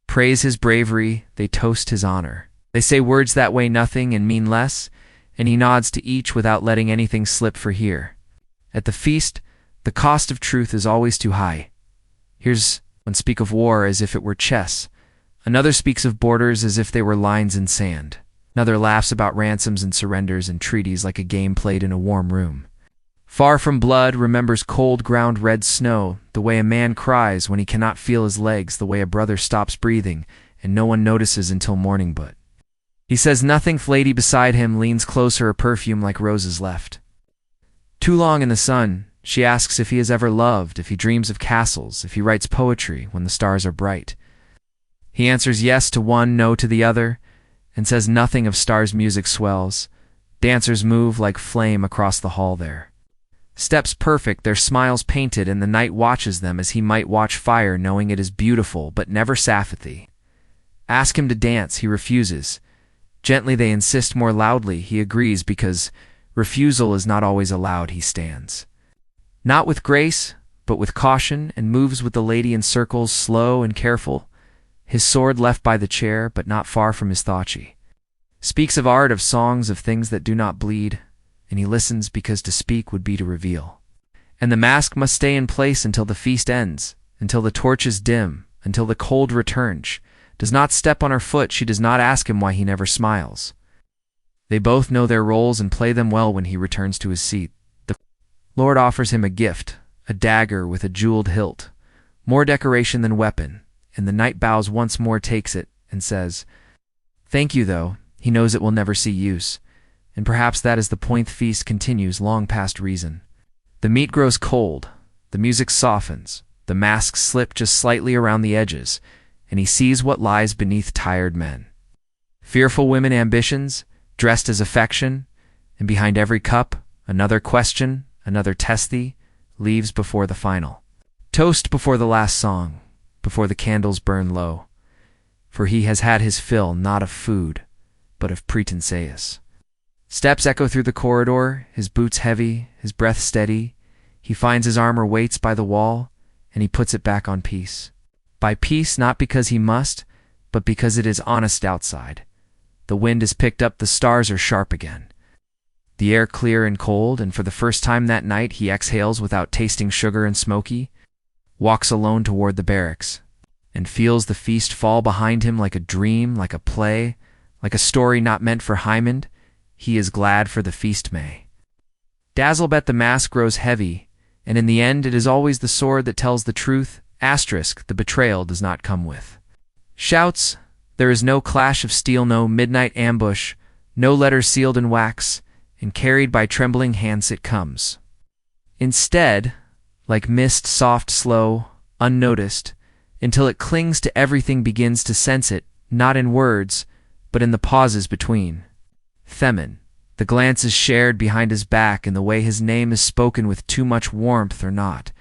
Praise his bravery, they toast his honor. They say words that weigh nothing and mean less, and he nods to each without letting anything slip for here. At the feast, the cost of truth is always too high. Here's one speak of war as if it were chess. Another speaks of borders as if they were lines in sand. Another laughs about ransoms and surrenders and treaties like a game played in a warm room. Far from blood remembers cold ground red snow, the way a man cries when he cannot feel his legs, the way a brother stops breathing and no one notices until morning. But he says nothing. Lady beside him leans closer, a perfume like roses left. Too long in the sun, she asks if he has ever loved, if he dreams of castles, if he writes poetry when the stars are bright. He answers yes to one, no to the other, and says nothing of stars' music swells. Dancers move like flame across the hall there. Steps perfect, their smiles painted, and the night watches them as he might watch fire, knowing it is beautiful, but never Sapphothy. Ask him to dance, he refuses. Gently they insist more loudly, he agrees, because refusal is not always allowed. He stands. Not with grace, but with caution, and moves with the lady in circles, slow and careful, his sword left by the chair, but not far from his thoughty. Speaks of art, of songs, of things that do not bleed, and he listens because to speak would be to reveal. And the mask must stay in place until the feast ends, until the torches dim, until the cold returns. Does not step on her foot, she does not ask him why he never smiles. They both know their roles and play them well when he returns to his seat. The Lord offers him a gift, a dagger with a jeweled hilt, more decoration than weapon, and the knight bows once more, takes it, and says, "Thank you, though." He knows it will never see use, and perhaps that is the point. The feast continues long past reason. The meat grows cold, the music softens, the masks slip just slightly around the edges, and he sees what lies beneath tired men. Fearful women ambitions, dressed as affection, and behind every cup, another question, another testy, leaves before the final. Toast before the last song, before the candles burn low, for he has had his fill not of food, but of pretenseus. Steps echo through the corridor, his boots heavy, his breath steady. He finds his armor waits by the wall, and he puts it back on peace. By peace, not because he must, but because it is honest outside. The wind is picked up, the stars are sharp again. The air clear and cold, and for the first time that night he exhales without tasting sugar and smoky, walks alone toward the barracks, and feels the feast fall behind him like a dream, like a play, like a story not meant for Hymond. He is glad for the feast may. Dazzlebet the mask grows heavy, and in the end it is always the sword that tells the truth. Asterisk, the betrayal does not come with shouts. There is no clash of steel, no midnight ambush, no letter sealed in wax, and carried by trembling hands it comes. Instead, like mist, soft, slow, unnoticed, until it clings to everything, begins to sense it, not in words, but in the pauses between. Themin, the glances shared behind his back, and the way his name is spoken with too much warmth or not.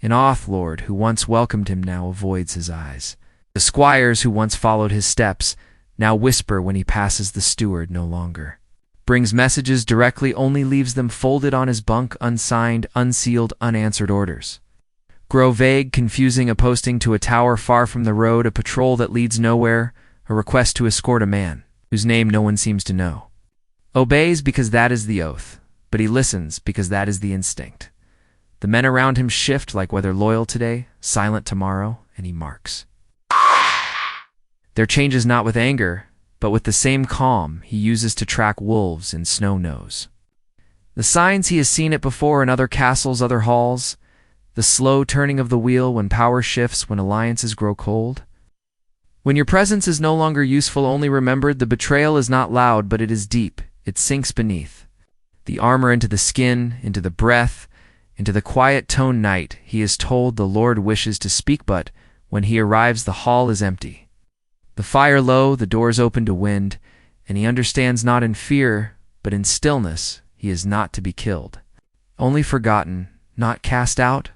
An Othlord who once welcomed him now avoids his eyes. The squires who once followed his steps now whisper when he passes the steward no longer. Brings messages directly, only leaves them folded on his bunk, unsigned, unsealed, unanswered orders. Grow vague, confusing, a posting to a tower far from the road, a patrol that leads nowhere, a request to escort a man whose name no one seems to know. Obeys because that is the oath, but he listens because that is the instinct. The men around him shift like whether loyal today, silent tomorrow, and he marks. There changes not with anger, but with the same calm he uses to track wolves in snow knows. The signs he has seen it before in other castles, other halls, the slow turning of the wheel when power shifts, when alliances grow cold. When your presence is no longer useful, only remembered, the betrayal is not loud, but it is deep, it sinks beneath. The armor into the skin, into the breath, into the quiet tone night, he is told the Lord wishes to speak, but when he arrives the hall is empty. The fire low, the doors open to wind, and he understands not in fear, but in stillness he is not to be killed. Only forgotten, not cast out,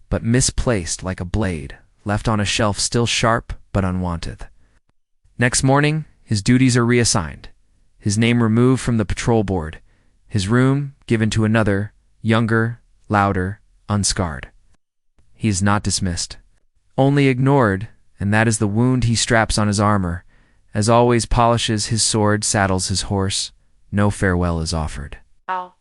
but misplaced like a blade, left on a shelf still sharp but unwanted. Next morning, his duties are reassigned, his name removed from the patrol board, his room given to another, younger, louder, unscarred. He is not dismissed, only ignored, and that is the wound he straps on his armor. As always, polishes his sword, saddles his horse. No farewell is offered. Wow.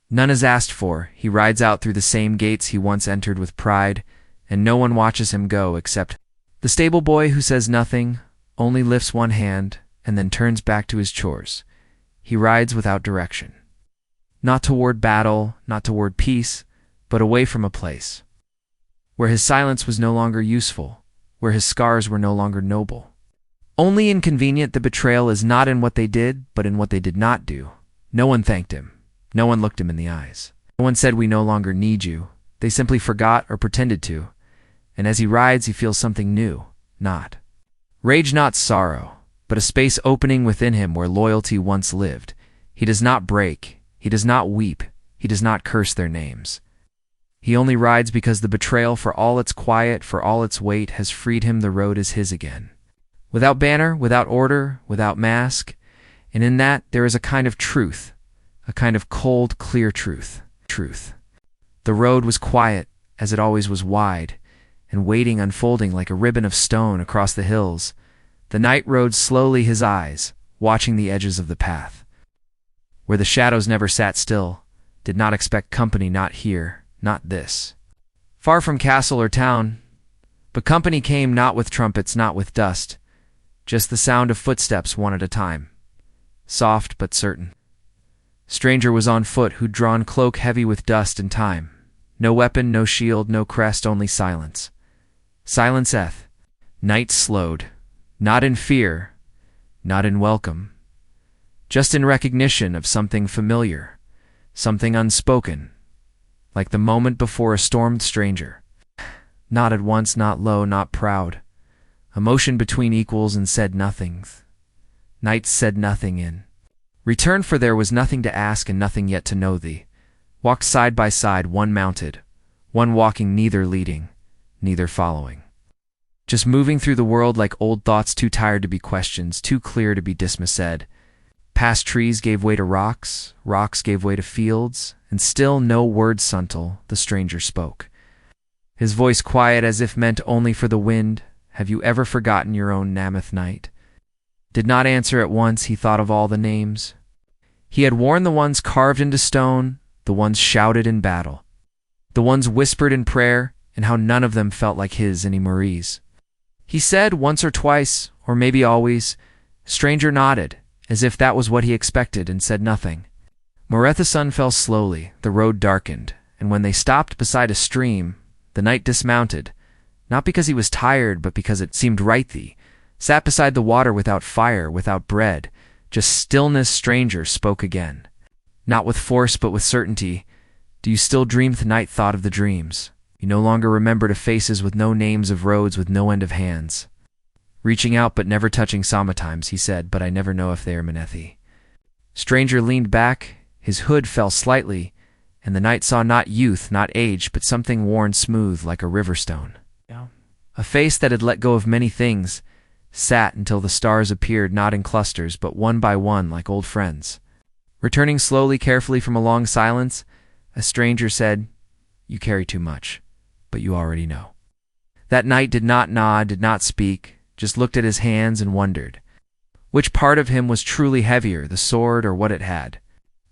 None is asked for. He rides out through the same gates he once entered with pride, and no one watches him go except the stable boy who says nothing, only lifts one hand, and then turns back to his chores. He rides without direction. Not toward battle, not toward peace, but away from a place where his silence was no longer useful, where his scars were no longer noble. Only inconvenient the betrayal is not in what they did, but in what they did not do. No one thanked him. No one looked him in the eyes. No one said, "We no longer need you." They simply forgot or pretended to. And as he rides, he feels something new, not rage, not sorrow, but a space opening within him where loyalty once lived. He does not break. He does not weep. He does not curse their names. He only rides because the betrayal, for all its quiet, for all its weight, has freed him. The road is his again. Without banner, without order, without mask, and in that there is a kind of truth, a kind of cold, clear truth. The road was quiet, as it always was, wide, and waiting, unfolding like a ribbon of stone across the hills. The knight rode slowly, his eyes watching the edges of the path, where the shadows never sat still, did not expect company, not here, not this. Far from castle or town, but company came not with trumpets, not with dust, just the sound of footsteps one at a time, soft but certain. Stranger was on foot, who'd drawn cloak heavy with dust and time. No weapon, no shield, no crest, only silence. Silenceth. Knight slowed, not in fear, not in welcome, just in recognition of something familiar, something unspoken, like the moment before a stormed stranger. Not at once, not low, not proud. A motion between equals, and said nothing. Knights said nothing in return, for there was nothing to ask and nothing yet to know thee. Walked side by side, one mounted, one walking, neither leading, neither following. Just moving through the world like old thoughts, too tired to be questions, too clear to be dismissed. Past trees gave way to rocks, rocks gave way to fields, and still no word subtle the stranger spoke. His voice quiet as if meant only for the wind. Have you ever forgotten your own Namath night? Did not answer at once. He thought of all the names. He had worn, the ones carved into stone, the ones shouted in battle, the ones whispered in prayer, and how none of them felt like his anymore. He said once or twice, or maybe always. Stranger nodded, as if that was what he expected, and said nothing. Moretha sun fell slowly, the road darkened, and when they stopped beside a stream, the knight dismounted, not because he was tired, but because it seemed right. Thee sat beside the water, without fire, without bread, just stillness. Stranger spoke again, not with force but with certainty. Do you still dream? The knight thought of the dreams. You no longer remembered of faces with no names, of roads with no end of hands. Reaching out but never touching sometimes, he said, but I never know if they are Menethi. Stranger leaned back, his hood fell slightly, and the knight saw not youth, not age, but something worn smooth like a river stone. A face that had let go of many things, sat until the stars appeared, not in clusters, but one by one like old friends. Returning slowly, carefully from a long silence, a stranger said, "You carry too much, but you already know." That knight did not nod, did not speak, just looked at his hands and wondered which part of him was truly heavier, the sword or what it had.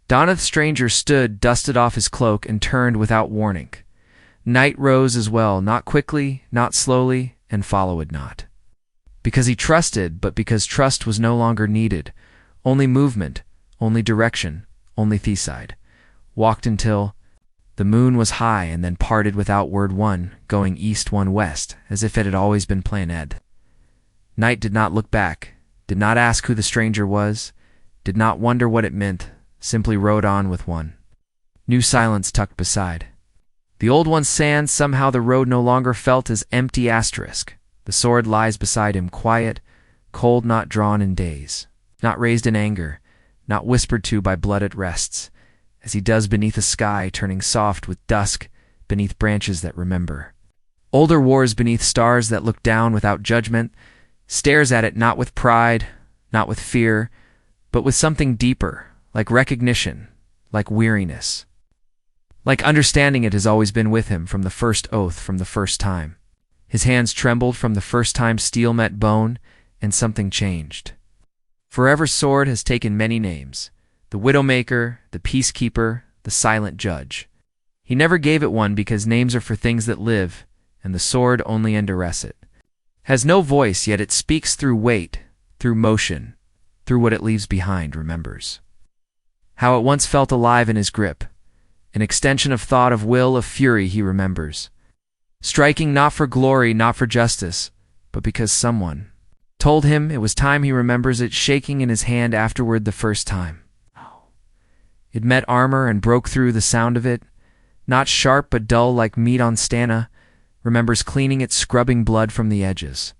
Doneth stranger stood, dusted off his cloak, and turned without warning. Knight rose as well, not quickly, not slowly, and followed not. Because he trusted, but because trust was no longer needed. Only movement, only direction, only Theeside. Walked until the moon was high, and then parted without word, one going east, one west, as if it had always been planned. Knight did not look back, did not ask who the stranger was, did not wonder what it meant, simply rode on with one new silence tucked beside. The old one's sand, somehow the road no longer felt as empty asterisk. The sword lies beside him, quiet, cold, not drawn in days. not raised in anger, not whispered to by blood it rests, as he does beneath a sky turning soft with dusk, beneath branches that remember. Older wars beneath stars that look down without judgment, stares at it not with pride, not with fear, but with something deeper, like recognition, like weariness. Like understanding it has always been with him from the first oath, from the first time. His hands trembled from the first time steel met bone, and something changed. Forever sword has taken many names, the widowmaker, the peacekeeper, the silent judge. He never gave it one because names are for things that live, and the sword only endurece it. Has no voice, yet it speaks through weight, through motion, through what it leaves behind, remembers. How it once felt alive in his grip, an extension of thought, of will, of fury, he remembers. Striking not for glory, not for justice, but because someone told him it was time. He remembers it shaking in his hand afterward the first time. It met armor and broke through the sound of it, not sharp but dull like meat on stanna, remembers cleaning it, scrubbing blood from the edges,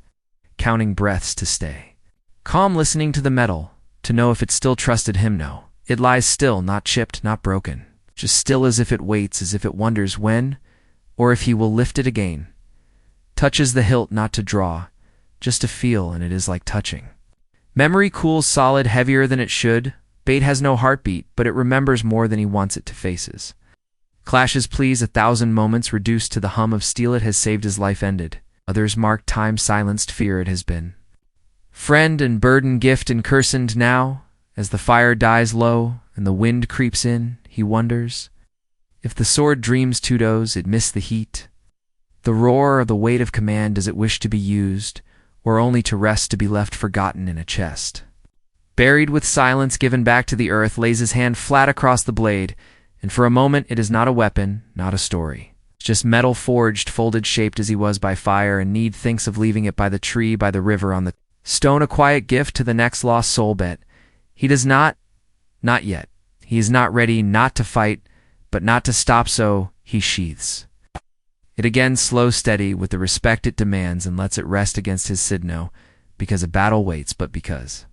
counting breaths to stay. Calm listening to the metal, to know if it still trusted him. No, it lies still, not chipped, not broken, just still as if it waits, as if it wonders when, or if he will lift it again. Touches the hilt not to draw, just to feel, and it is like touching. Memory cools solid, heavier than it should. Bait has no heartbeat, but it remembers more than he wants it to faces. Clashes please 1,000 moments reduced to the hum of steel. It has saved his life ended. Others mark time silenced fear it has been. Friend and burden, gift and cursed now, as the fire dies low and the wind creeps in, he wonders if the sword dreams to doze, it miss the heat, the roar or the weight of command. Does it wish to be used, or only to rest, to be left forgotten in a chest? Buried with silence, given back to the earth, lays his hand flat across the blade, and for a moment it is not a weapon, not a story. Just metal forged, folded, shaped as he was by fire, and need thinks of leaving it by the tree, by the river, on the stone, a quiet gift to the next lost soul bet. He does not yet. He is not ready, not to fight, but not to stop, so he sheathes it again, slow, steady, with the respect it demands, and lets it rest against his sidno, because a battle waits, but because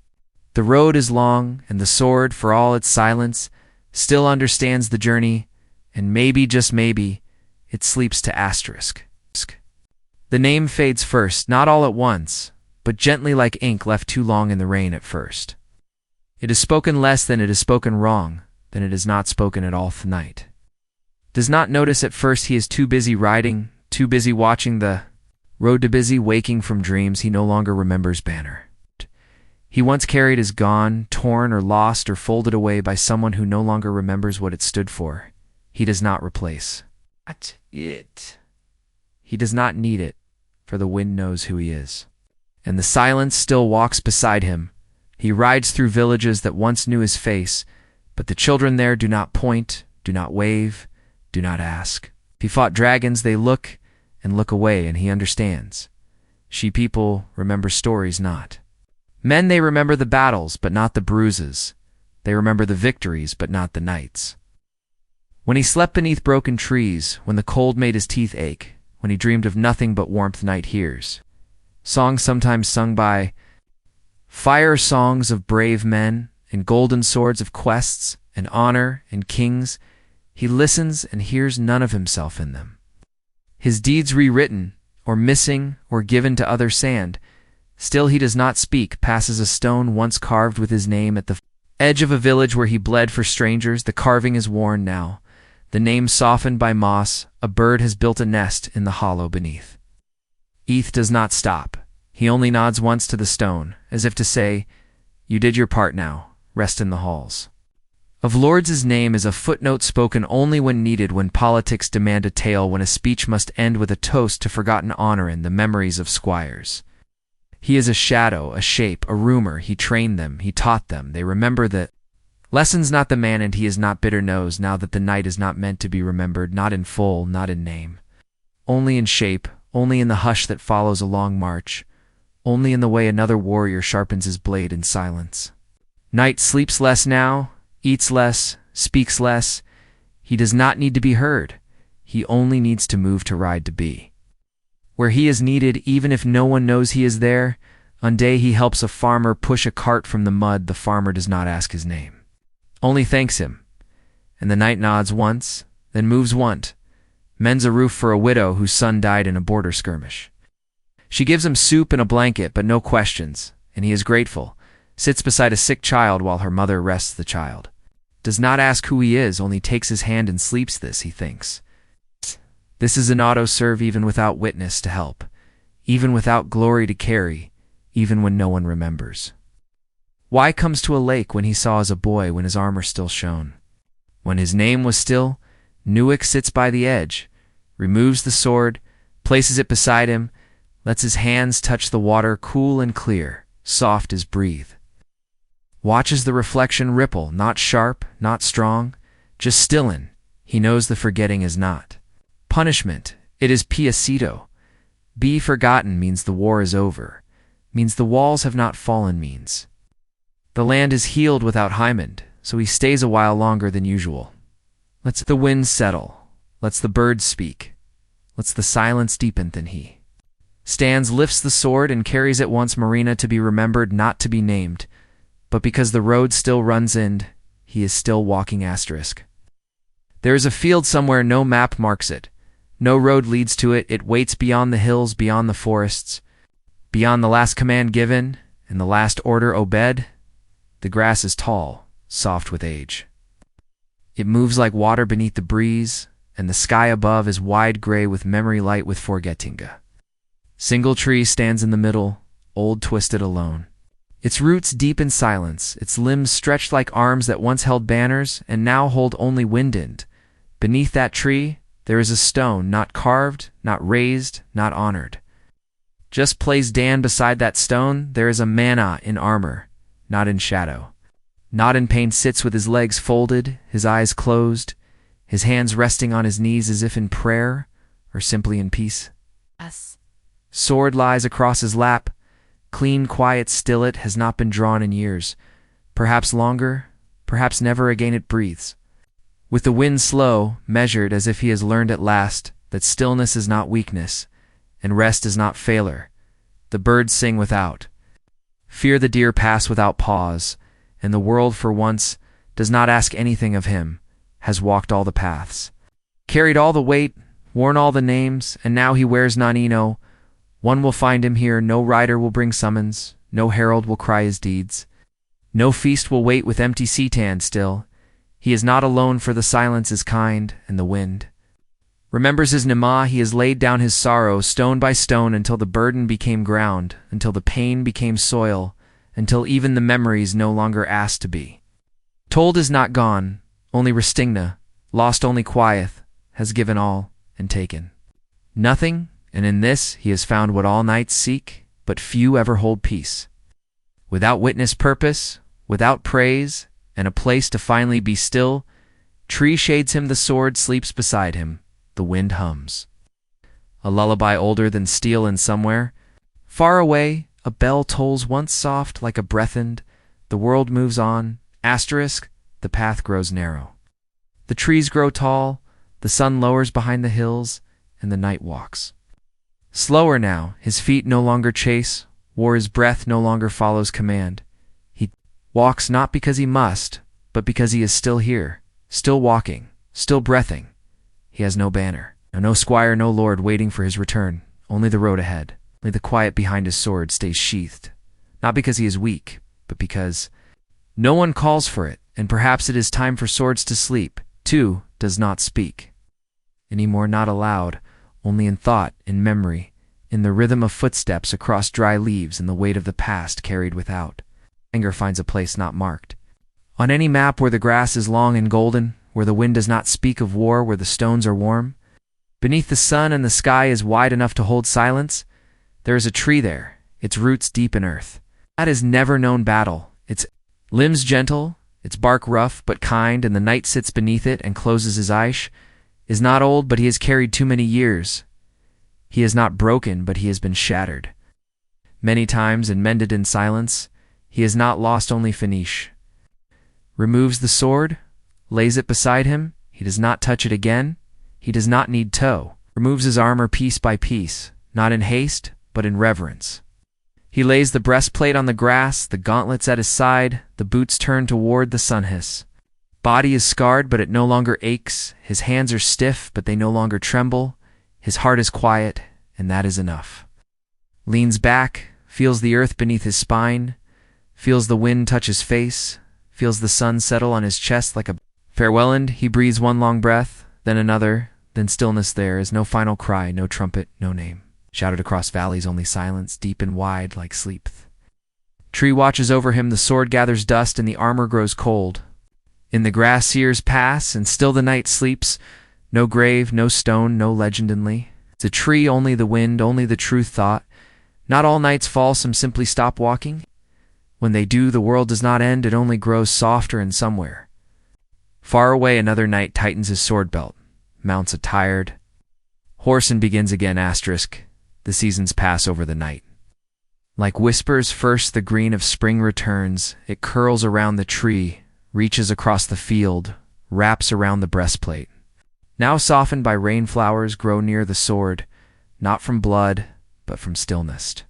the road is long, and the sword, for all its silence, still understands the journey, and maybe, just maybe, it sleeps to asterisk. The name fades first, not all at once, but gently like ink left too long in the rain at first. It is spoken less than it is spoken wrong, than it is not spoken at all tonight. Does not notice at first he is too busy riding, too busy watching the road, too busy waking from dreams he no longer remembers banner. He once carried is gone, torn or lost or folded away by someone who no longer remembers what it stood for. He does not replace it. He does not need it, for the wind knows who he is. And the silence still walks beside him. He rides through villages that once knew his face, but the children there do not point, do not wave, do not ask. If he fought dragons, they look and look away, and he understands. She people remember stories not. Men, they remember the battles, but not the bruises. They remember the victories, but not the nights. When he slept beneath broken trees, when the cold made his teeth ache, when he dreamed of nothing but warmth, night hears songs sometimes sung by fire, songs of brave men, and golden swords of quests, and honor, and kings. He listens and hears none of himself in them. His deeds rewritten, or missing, or given to other sand. Still he does not speak, passes a stone once carved with his name at the edge of a village where he bled for strangers. The carving is worn now, the name softened by moss. A bird has built a nest in the hollow beneath. Eth does not stop. He only nods once to the stone, as if to say, "You did your part now, rest in the halls." Of lords' name is a footnote spoken only when needed, when politics demand a tale, when a speech must end with a toast to forgotten honor and the memories of squires. He is a shadow, a shape, a rumor. He trained them, he taught them. They remember the lessons, not the man, and he is not bitter knows now that the night is not meant to be remembered, not in full, not in name. Only in shape, only in the hush that follows a long march, only in the way another warrior sharpens his blade in silence. Night sleeps less now, eats less, speaks less. He does not need to be heard. He only needs to move, to ride, to be where he is needed, even if no one knows he is there. On day he helps a farmer push a cart from the mud, the farmer does not ask his name, only thanks him. And the knight nods once, then moves want, mends a roof for a widow whose son died in a border skirmish. She gives him soup and a blanket, but no questions, and he is grateful, sits beside a sick child while her mother rests the child. Does not ask who he is, only takes his hand and sleeps this, he thinks. This is an auto-serve even without witness to help, even without glory to carry, even when no one remembers. Why comes to a lake when he saw as a boy, when his armor still shone? When his name was still, Newick sits by the edge, removes the sword, places it beside him, lets his hands touch the water, cool and clear, soft as breathe. Watches the reflection ripple, not sharp, not strong, just stillin'. He knows the forgetting is not punishment, it is piacito. Be forgotten means the war is over, means the walls have not fallen, means the land is healed without Hymond, so he stays a while longer than usual. Lets the wind settle, lets the birds speak, lets the silence deepen, then he stands, lifts the sword, and carries it once Marina, to be remembered, not to be named, but because the road still runs in, he is still walking asterisk. There is a field somewhere, no map marks it, no road leads to it, it waits beyond the hills, beyond the forests, beyond the last command given, and the last order obeyed. The grass is tall, soft with age. It moves like water beneath the breeze, and the sky above is wide gray with memory light with forgettinga. Single tree stands in the middle, old, twisted, alone. Its roots deep in silence, its limbs stretched like arms that once held banners and now hold only wind. Beneath that tree there is a stone, not carved, not raised, not honored. Just plays Dan beside that stone. There is a man in armor, not in shadow, not in pain, sits with his legs folded, his eyes closed, his hands resting on his knees as if in prayer or simply in peace. Yes. Sword lies across his lap, clean, quiet, still. It has not been drawn in years, perhaps longer, perhaps never again. It breathes with the wind slow, measured, as if he has learned at last that stillness is not weakness, and rest is not failure. The birds sing without fear, the deer pass without pause, and the world for once does not ask anything of him, has walked all the paths, carried all the weight, worn all the names, and now he wears Nanino. One will find him here, no rider will bring summons, no herald will cry his deeds, no feast will wait with empty seatan still. He is not alone, for the silence is kind, and the wind remembers his Nema. He has laid down his sorrow stone by stone until the burden became ground, until the pain became soil, until even the memories no longer asked to be. Told is not gone, only Restigna, lost only quieth, has given all and taken nothing, and in this he has found what all knights seek, but few ever hold peace. Without witness, purpose, without praise, and a place to finally be still, tree shades him, the sword sleeps beside him, the wind hums a lullaby older than steel, and somewhere far away a bell tolls once soft like a breath-end. The world moves on, asterisk, the path grows narrow, the trees grow tall, the sun lowers behind the hills, and the night walks slower now. His feet no longer chase, war his breath no longer follows command. He walks not because he must, but because he is still here, still walking, still breathing. He has no banner, no squire, no lord waiting for his return, only the road ahead. Only the quiet behind his sword stays sheathed, not because he is weak, but because no one calls for it, and perhaps it is time for swords to sleep, too, does not speak any more, not aloud, only in thought, in memory, in the rhythm of footsteps across dry leaves, and the weight of the past carried without. Anger finds a place not marked on any map, where the grass is long and golden, where the wind does not speak of war, where the stones are warm. Beneath the sun and the sky is wide enough to hold silence. There is a tree there, its roots deep in earth. That has never known battle, its limbs gentle, its bark rough but kind, and the knight sits beneath it and closes his eyes. Is not old, but he has carried too many years. He is not broken, but he has been shattered many times and mended in silence. He has not lost, only finish. Removes the sword, lays it beside him. He does not touch it again. He does not need toe. Removes his armor piece by piece, not in haste, but in reverence. He lays the breastplate on the grass, the gauntlets at his side, the boots turned toward the sun hiss. Body is scarred, but it no longer aches. His hands are stiff, but they no longer tremble. His heart is quiet, and that is enough. Leans back, feels the earth beneath his spine, feels the wind touch his face, feels the sun settle on his chest like a farewell. He breathes one long breath, then another, then stillness. There is no final cry, no trumpet, no name. Shouted across valleys, only silence, deep and wide like sleep. Tree watches over him, the sword gathers dust, and the armor grows cold. In the grass years pass, and still the night sleeps. No grave, no stone, no legend inly. It's a tree, only the wind, only the truth thought. Not all nights fall, some simply stop walking. When they do, the world does not end, it only grows softer and somewhere. Far away, another knight tightens his sword belt, mounts a tired horse and begins again. The seasons pass over the night. Like whispers, first the green of spring returns. It curls around the tree, reaches across the field, wraps around the breastplate. Now softened by rain, flowers grow near the sword, not from blood, but from stillness.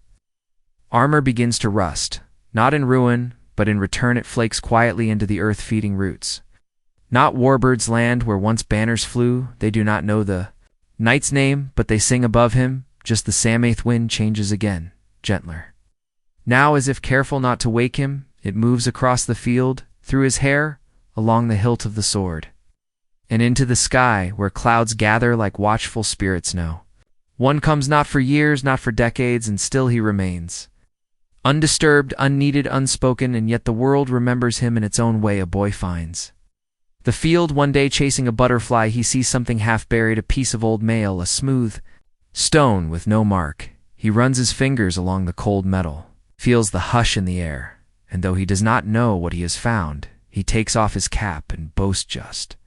Armor begins to rust, not in ruin, but in return it flakes quietly into the earth-feeding roots. Not warbirds land where once banners flew, they do not know the knight's name, but they sing above him. Just the Samath wind changes again, gentler. Now, as if careful not to wake him, it moves across the field, through his hair, along the hilt of the sword, and into the sky where clouds gather like watchful spirits know. One comes not for years, not for decades, and still he remains. Undisturbed, unneeded, unspoken, and yet the world remembers him in its own way. A boy finds the field one day chasing a butterfly. He sees something half buried, a piece of old mail, a smooth stone with no mark. He runs his fingers along the cold metal, feels the hush in the air, and though he does not know what he has found, he takes off his cap and boasts just.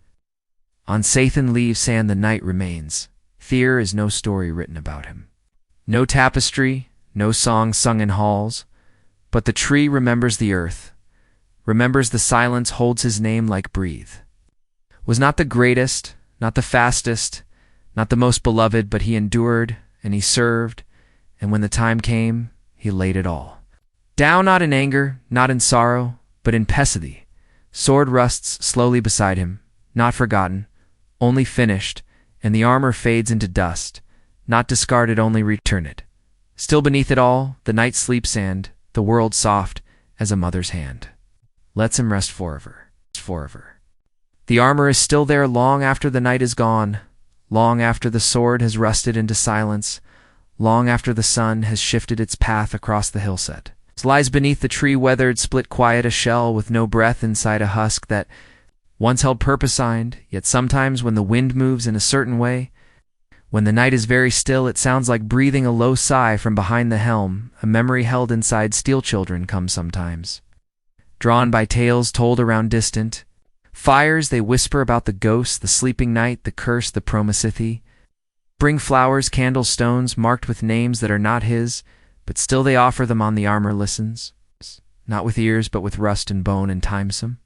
On Sathan leaves sand the night remains. There is no story written about him. No tapestry, no song sung in halls, but the tree remembers the earth, remembers the silence, holds his name like breathe. Was not the greatest, not the fastest, not the most beloved, but he endured, and he served, and when the time came, he laid it all down, not in anger, not in sorrow, but in pessity. Sword rusts slowly beside him, not forgotten, only finished, and the armor fades into dust, not discarded, only returned. Still beneath it all, the night sleeps, and the world soft as a mother's hand lets him rest forever. The armor is still there long after the night is gone, long after the sword has rusted into silence, long after the sun has shifted its path across the hillside. It lies beneath the tree, weathered, split quiet, a shell with no breath inside, a husk that once held purpose-signed. Yet sometimes when the wind moves in a certain way, when the night is very still, it sounds like breathing a low sigh from behind the helm. A memory held inside steel children comes sometimes, drawn by tales told around distant fires. They whisper about the ghosts, the sleeping night, the curse, the promisithy. Bring flowers, candles, stones marked with names that are not his, but still they offer them on the armor listens, not with ears, but with rust and bone and timesome.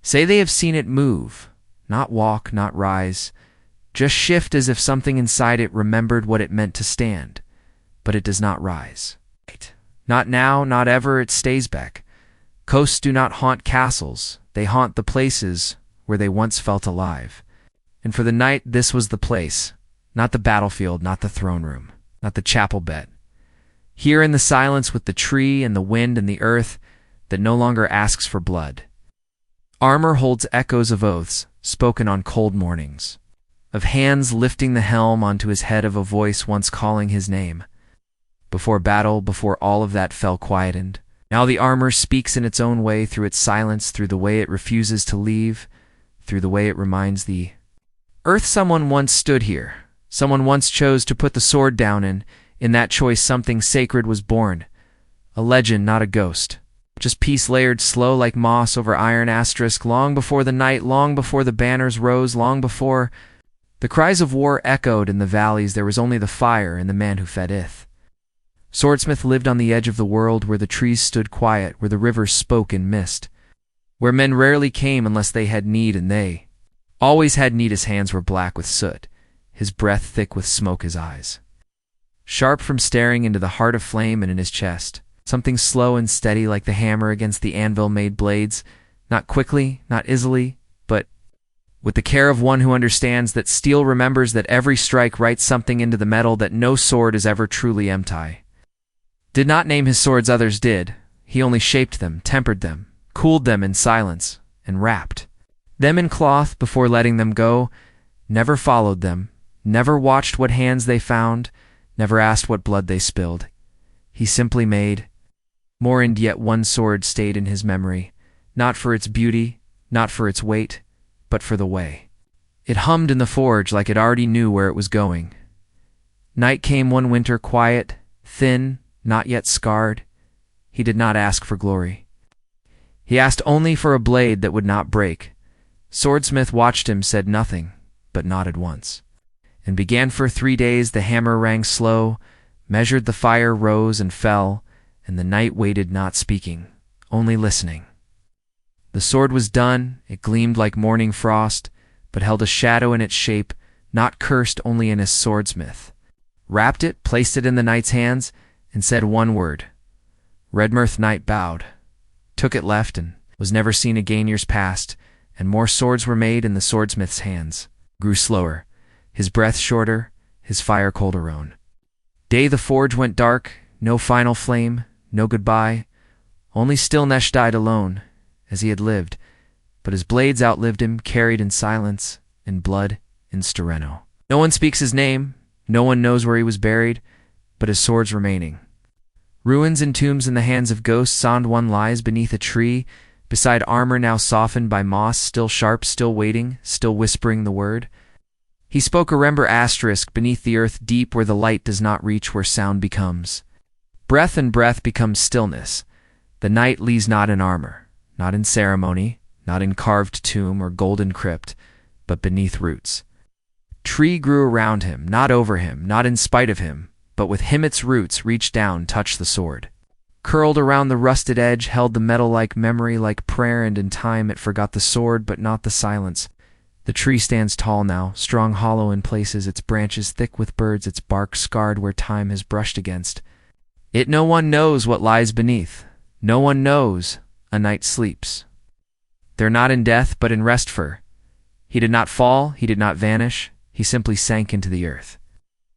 Say they have seen it move, not walk, not rise, just shift as if something inside it remembered what it meant to stand, but it does not rise. Not now, not ever, it stays back. Coasts do not haunt castles, they haunt the places where they once felt alive. And for the night, this was the place, not the battlefield, not the throne room, not the chapel bed. Here in the silence with the tree and the wind and the earth that no longer asks for blood. Armor holds echoes of oaths spoken on cold mornings, of hands lifting the helm onto his head, of a voice once calling his name. Before battle, before all of that fell quietened, now the armor speaks in its own way, through its silence, through the way it refuses to leave, through the way it reminds the earth someone once stood here, someone once chose to put the sword down, and in that choice something sacred was born. A legend, not a ghost. Just peace layered slow like moss over iron, long before the night, long before the banners rose, long before the cries of war echoed in the valleys. There was only the fire and the man who fed it. Swordsmith lived on the edge of the world, where the trees stood quiet, where the rivers spoke in mist, where men rarely came unless they had need, and they always had need. His hands were black with soot, his breath thick with smoke, his eyes sharp from staring into the heart of flame, and in his chest Something slow and steady like the hammer against the anvil made blades, not quickly, not easily, but with the care of one who understands that steel remembers that every strike writes something into the metal, that no sword is ever truly empty. Did not name his swords, others did. He only shaped them, tempered them, cooled them in silence, and wrapped them in cloth before letting them go, never followed them, never watched what hands they found, never asked what blood they spilled. He simply made more, and yet one sword stayed in his memory, not for its beauty, not for its weight, but for the way it hummed in the forge, like it already knew where it was going. Night came one winter, quiet, thin, not yet scarred. He did not ask for glory. He asked only for a blade that would not break. Swordsmith watched him, said nothing, but nodded once, and began. For 3 days the hammer rang slow, measured the fire, rose and fell, and the knight waited, not speaking, only listening. The sword was done, it gleamed like morning frost, but held a shadow in its shape, not cursed, only in his swordsmith. Wrapped it, placed it in the knight's hands, and said one word. Redmirth Knight bowed, took it, left, and was never seen again. Years passed, and more swords were made in the swordsmith's hands. Grew slower, his breath shorter, his fire colder own. Day the forge went dark, no final flame, no goodbye, only stillness died alone, as he had lived, but his blades outlived him, carried in silence, in blood, in Stereno. No one speaks his name, no one knows where he was buried, but his sword's remaining. Ruins and tombs in the hands of ghosts, and one lies beneath a tree, beside armor now softened by moss, still sharp, still waiting, still whispering the word. He spoke a remember asterisk beneath the earth, deep where the light does not reach, where sound becomes breath, and breath becomes stillness. The night lies not in armor, not in ceremony, not in carved tomb or golden crypt, but beneath roots. Tree grew around him, not over him, not in spite of him, but with him its roots reached down, touched the sword. Curled around the rusted edge, held the metal like memory, like prayer, and in time it forgot the sword, but not the silence. The tree stands tall now, strong, hollow in places, its branches thick with birds, its bark scarred where time has brushed against it. No one knows what lies beneath. No one knows. A night sleeps. They're not in death, but in rest, for he did not fall, he did not vanish, he simply sank into the earth.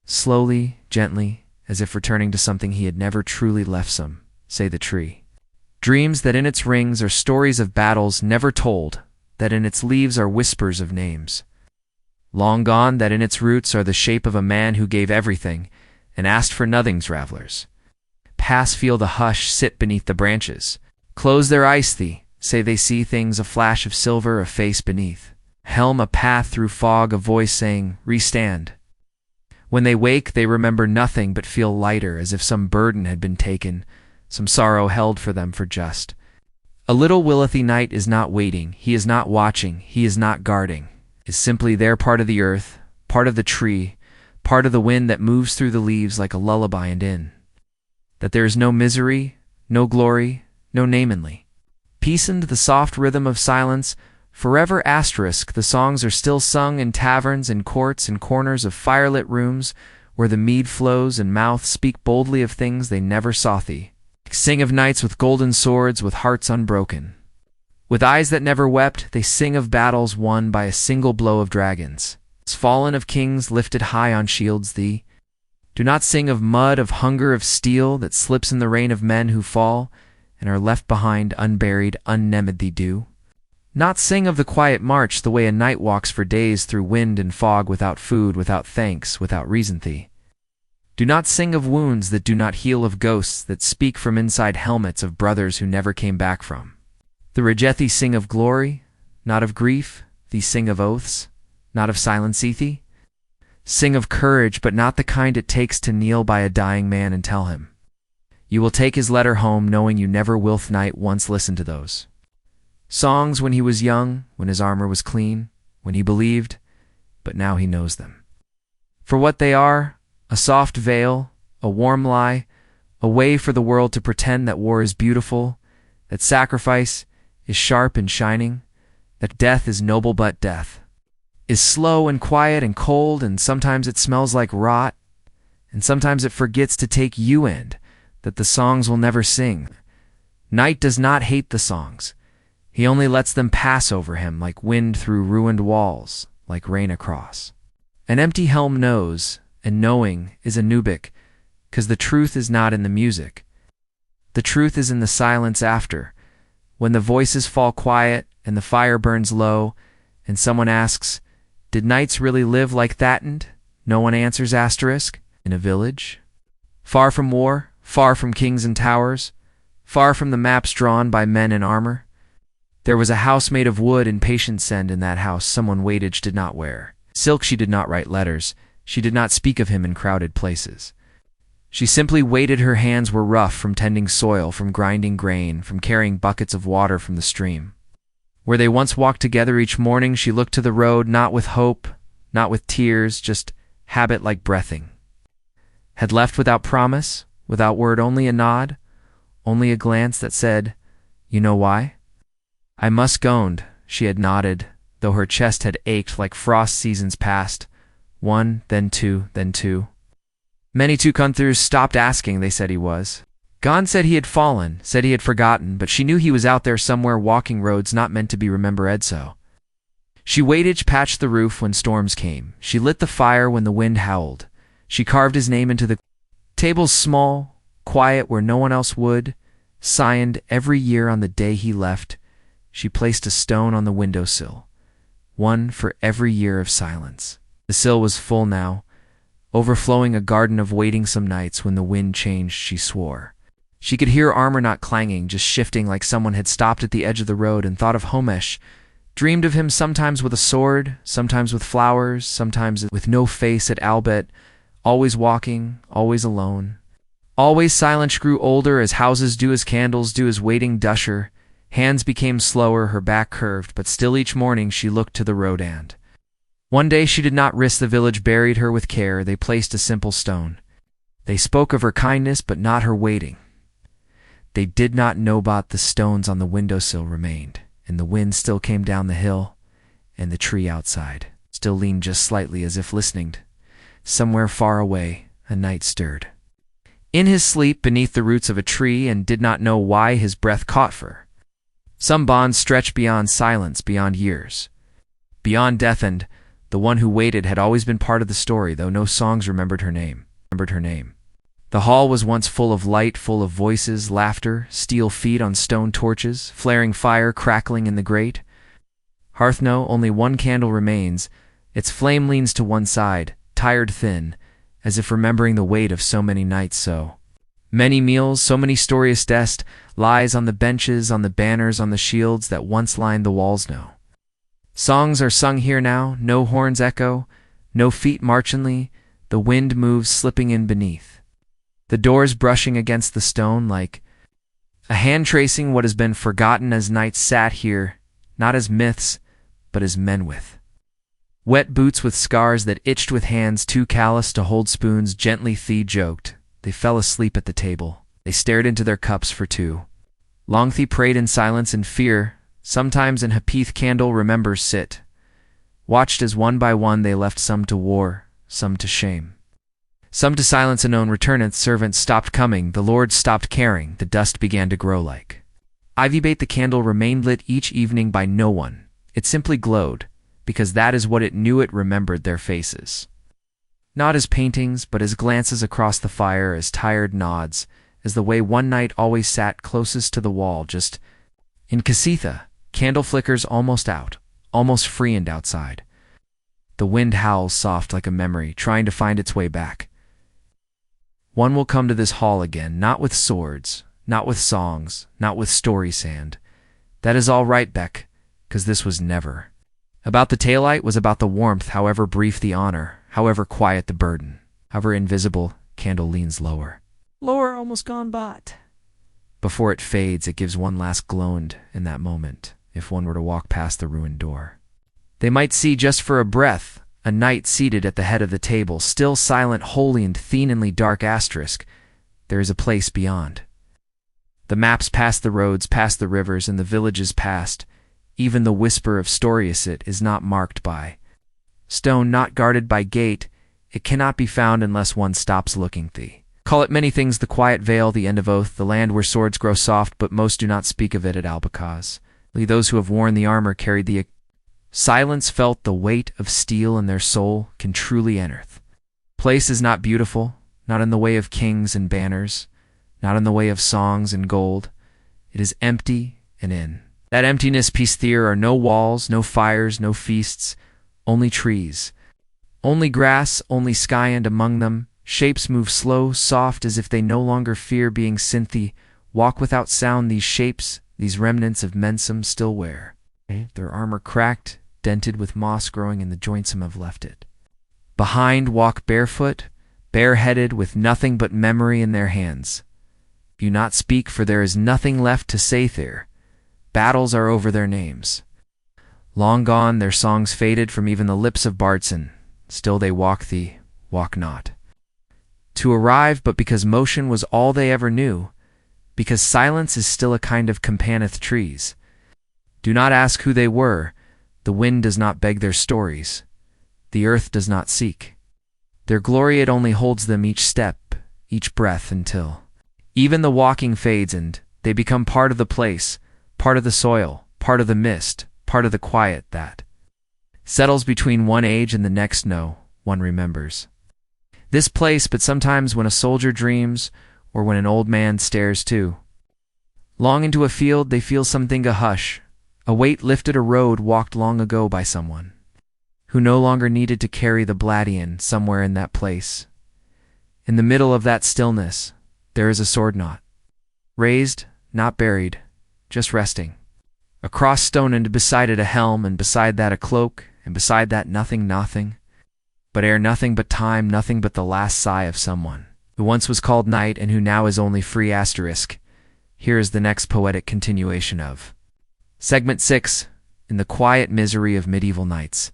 Slowly, gently, as if returning to something he had never truly left. Some say the tree dreams that in its rings are stories of battles never told, that in its leaves are whispers of names long gone, that in its roots are the shape of a man who gave everything and asked for nothings. Ravelers pass, feel the hush, sit beneath the branches, close their eyes, say they see things, a flash of silver, a face beneath helm, a path through fog, a voice saying, "Restand." When they wake, they remember nothing, but feel lighter, as if some burden had been taken, some sorrow held for them for just. A little Willithy night is not waiting, he is not watching, he is not guarding, is simply there, part of the earth, part of the tree, part of the wind that moves through the leaves like a lullaby, and in that there is no misery, no glory, no namenly. Peacened the soft rhythm of silence, forever asterisk, the songs are still sung in taverns, in courts, in corners of firelit rooms, where the mead flows and mouths speak boldly of things they never saw. Sing of knights with golden swords, with hearts unbroken. With eyes that never wept, they sing of battles won by a single blow of dragons. It's fallen of kings lifted high on shields. Thee do not sing of mud, of hunger, of steel that slips in the rain of men who fall and are left behind, unburied, unnamed. Thee do not sing of the quiet march, the way a knight walks for days through wind and fog, without food, without thanks, without reason. Thee do not sing of wounds that do not heal, of ghosts that speak from inside helmets, of brothers who never came back from the Regethi. Sing of glory, not of grief. Thee sing of oaths, not of silence. Thee sing of courage, but not the kind it takes to kneel by a dying man and tell him you will take his letter home, knowing you never will. Knight once listened to those songs when he was young, when his armor was clean, when he believed, but now he knows them for what they are: a soft veil, a warm lie, a way for the world to pretend that war is beautiful, that sacrifice is sharp and shining, that death is noble, but death is slow and quiet and cold, and sometimes it smells like rot, and sometimes it forgets to take you, and that the songs will never sing. Night does not hate the songs. He only lets them pass over him like wind through ruined walls, like rain across. An empty helm knows, and knowing is a nubic, 'cause the truth is not in the music. The truth is in the silence after, when the voices fall quiet and the fire burns low, and someone asks, did knights really live like that? And no one answers asterisk, in a village? Far from war, far from kings and towers, far from the maps drawn by men in armor. There was a house made of wood, and patience send in that house someone waitage did not wear. Silk she did not write letters, she did not speak of him in crowded places. She simply waited. Her hands were rough from tending soil, from grinding grain, from carrying buckets of water from the stream. Where they once walked together each morning, she looked to the road, not with hope, not with tears, just habit like breathing. Had left without promise, without word, only a nod, only a glance that said, you know why? I must go'nd, she had nodded, though her chest had ached like frost seasons past. One, then two, then two. Many two counters stopped asking, they said he was gone, said he had fallen, said he had forgotten, but she knew he was out there somewhere walking roads not meant to be remembered so. She waited, patched the roof when storms came. She lit the fire when the wind howled. She carved his name into the tables small, quiet where no one else would, signed every year on the day he left. She placed a stone on the windowsill, one for every year of silence. The sill was full now, overflowing a garden of waiting. Some nights when the wind changed, she swore. She could hear armor not clanging, just shifting like someone had stopped at the edge of the road and thought of Homesh, dreamed of him sometimes with a sword, sometimes with flowers, sometimes with no face at Albert, always walking, always alone. Always silent. She grew older as houses do, as candles do, as waiting dusher. Hands became slower, her back curved, but still each morning she looked to the road. And one day she did not risk. The village buried her with care. They placed a simple stone. They spoke of her kindness, but not her waiting. They did not know about the stones on the windowsill remained, and the wind still came down the hill, and the tree outside still leaned just slightly as if listening. Somewhere far away, a knight stirred in his sleep beneath the roots of a tree, and did not know why his breath caught for. Some bond stretched beyond silence, beyond years, beyond death, and the one who waited had always been part of the story, though no songs remembered her name. The hall was once full of light, full of voices, laughter, steel feet on stone torches, flaring fire crackling in the grate. Hearth no, only one candle remains. Its flame leans to one side, tired thin, as if remembering the weight of so many nights, so many meals, so many stories dest, lies on the benches, on the banners, on the shields that once lined the walls. No songs are sung here now, no horns echo, no feet marchingly, the wind moves slipping in beneath. The doors brushing against the stone like a hand tracing what has been forgotten, as knights sat here, not as myths, but as men with wet boots, with scars that itched, with hands too callous to hold spoons gently. Thee joked. They fell asleep at the table. They stared into their cups for two. Long Thee prayed in silence and fear. Sometimes in Hapith candle remembers sit. Watched as one by one they left, some to war, some to shame, some to silence. Anon returneth. Servants stopped coming, the lord stopped caring, the dust began to grow like ivy bait. The candle remained lit each evening by no one. It simply glowed, because that is what it knew. It remembered their faces, not as paintings, but as glances across the fire, as tired nods, as the way one night always sat closest to the wall, just in Casitha. Candle flickers almost out, almost free and outside. The wind howls soft like a memory, trying to find its way back. One will come to this hall again, not with swords, not with songs, not with story sand. That is all right, Beck, 'cause this was never about the taillight, was about the warmth, however brief the honor, however quiet the burden, however invisible. Candle leans lower. Lower, almost gone bot. Before it fades, it gives one last glowed in that moment. If one were to walk past the ruined door, they might see just for a breath a knight seated at the head of the table, still silent, holy and thinly dark. Asterisk, there is a place beyond. The maps past the roads, past the rivers, and the villages past. Even the whisper of Storiesit is not marked by stone, not guarded by gate. It cannot be found unless one stops looking. Thee Call it many things, the quiet vale, the end of oath, the land where swords grow soft, but most do not speak of it at Albacaz. Those who have worn the armor carried the silence, felt the weight of steel in their soul, can truly unearth. Place is not beautiful, not in the way of kings and banners, not in the way of songs and gold. It is empty and in that emptiness, peace there are no walls, no fires, no feasts, only trees, only grass, only sky, and among them shapes move slow, soft, as if they no longer fear being synthy, walk without sound. These shapes, these remnants of mensum, still wear their armor cracked, dented with moss growing in the joints some have left it. Behind walk barefoot, bareheaded, with nothing but memory in their hands. Do not speak, for there is nothing left to say there. Battles are over their names. Long gone, their songs faded from even the lips of Bardson. Still they walk not. To arrive, but because motion was all they ever knew, because silence is still a kind of companioneth trees. Do not ask who they were, the wind does not beg their stories, the earth does not seek. Their glory, it only holds them each step, each breath, until even the walking fades and they become part of the place, part of the soil, part of the mist, part of the quiet that settles between one age and the next. No one remembers this place, but sometimes when a soldier dreams, or when an old man stares too long into a field, they feel something, a hush, a weight lifted, a road walked long ago by someone who no longer needed to carry the Bladian. Somewhere in that place, in the middle of that stillness, there is a sword, not raised, not buried, just resting. A cross stone, and beside it a helm, and beside that a cloak, and beside that nothing, but air, nothing but time, nothing but the last sigh of someone who once was called knight and who now is only free. Asterisk. Here is the next poetic continuation of Segment 6, in the quiet misery of medieval nights,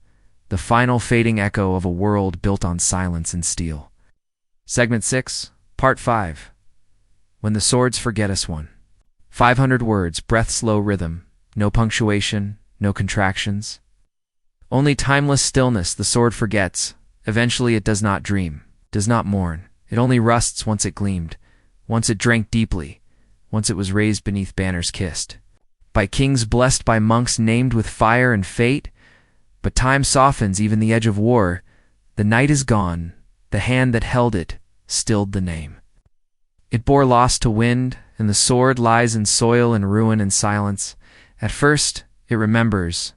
the final fading echo of a world built on silence and steel. Segment 6, Part 5, When the Swords Forget Us. 500 words, breath, slow rhythm, no punctuation, no contractions. Only timeless stillness. The sword forgets. Eventually it does not dream, does not mourn. It only rusts. Once it gleamed, once it drank deeply, once it was raised beneath banners kissed by kings, blessed by monks, named with fire and fate. But time softens even the edge of war. The night is gone. The hand that held it stilled the name. It bore loss to wind, and the sword lies in soil and ruin and silence. At first it remembers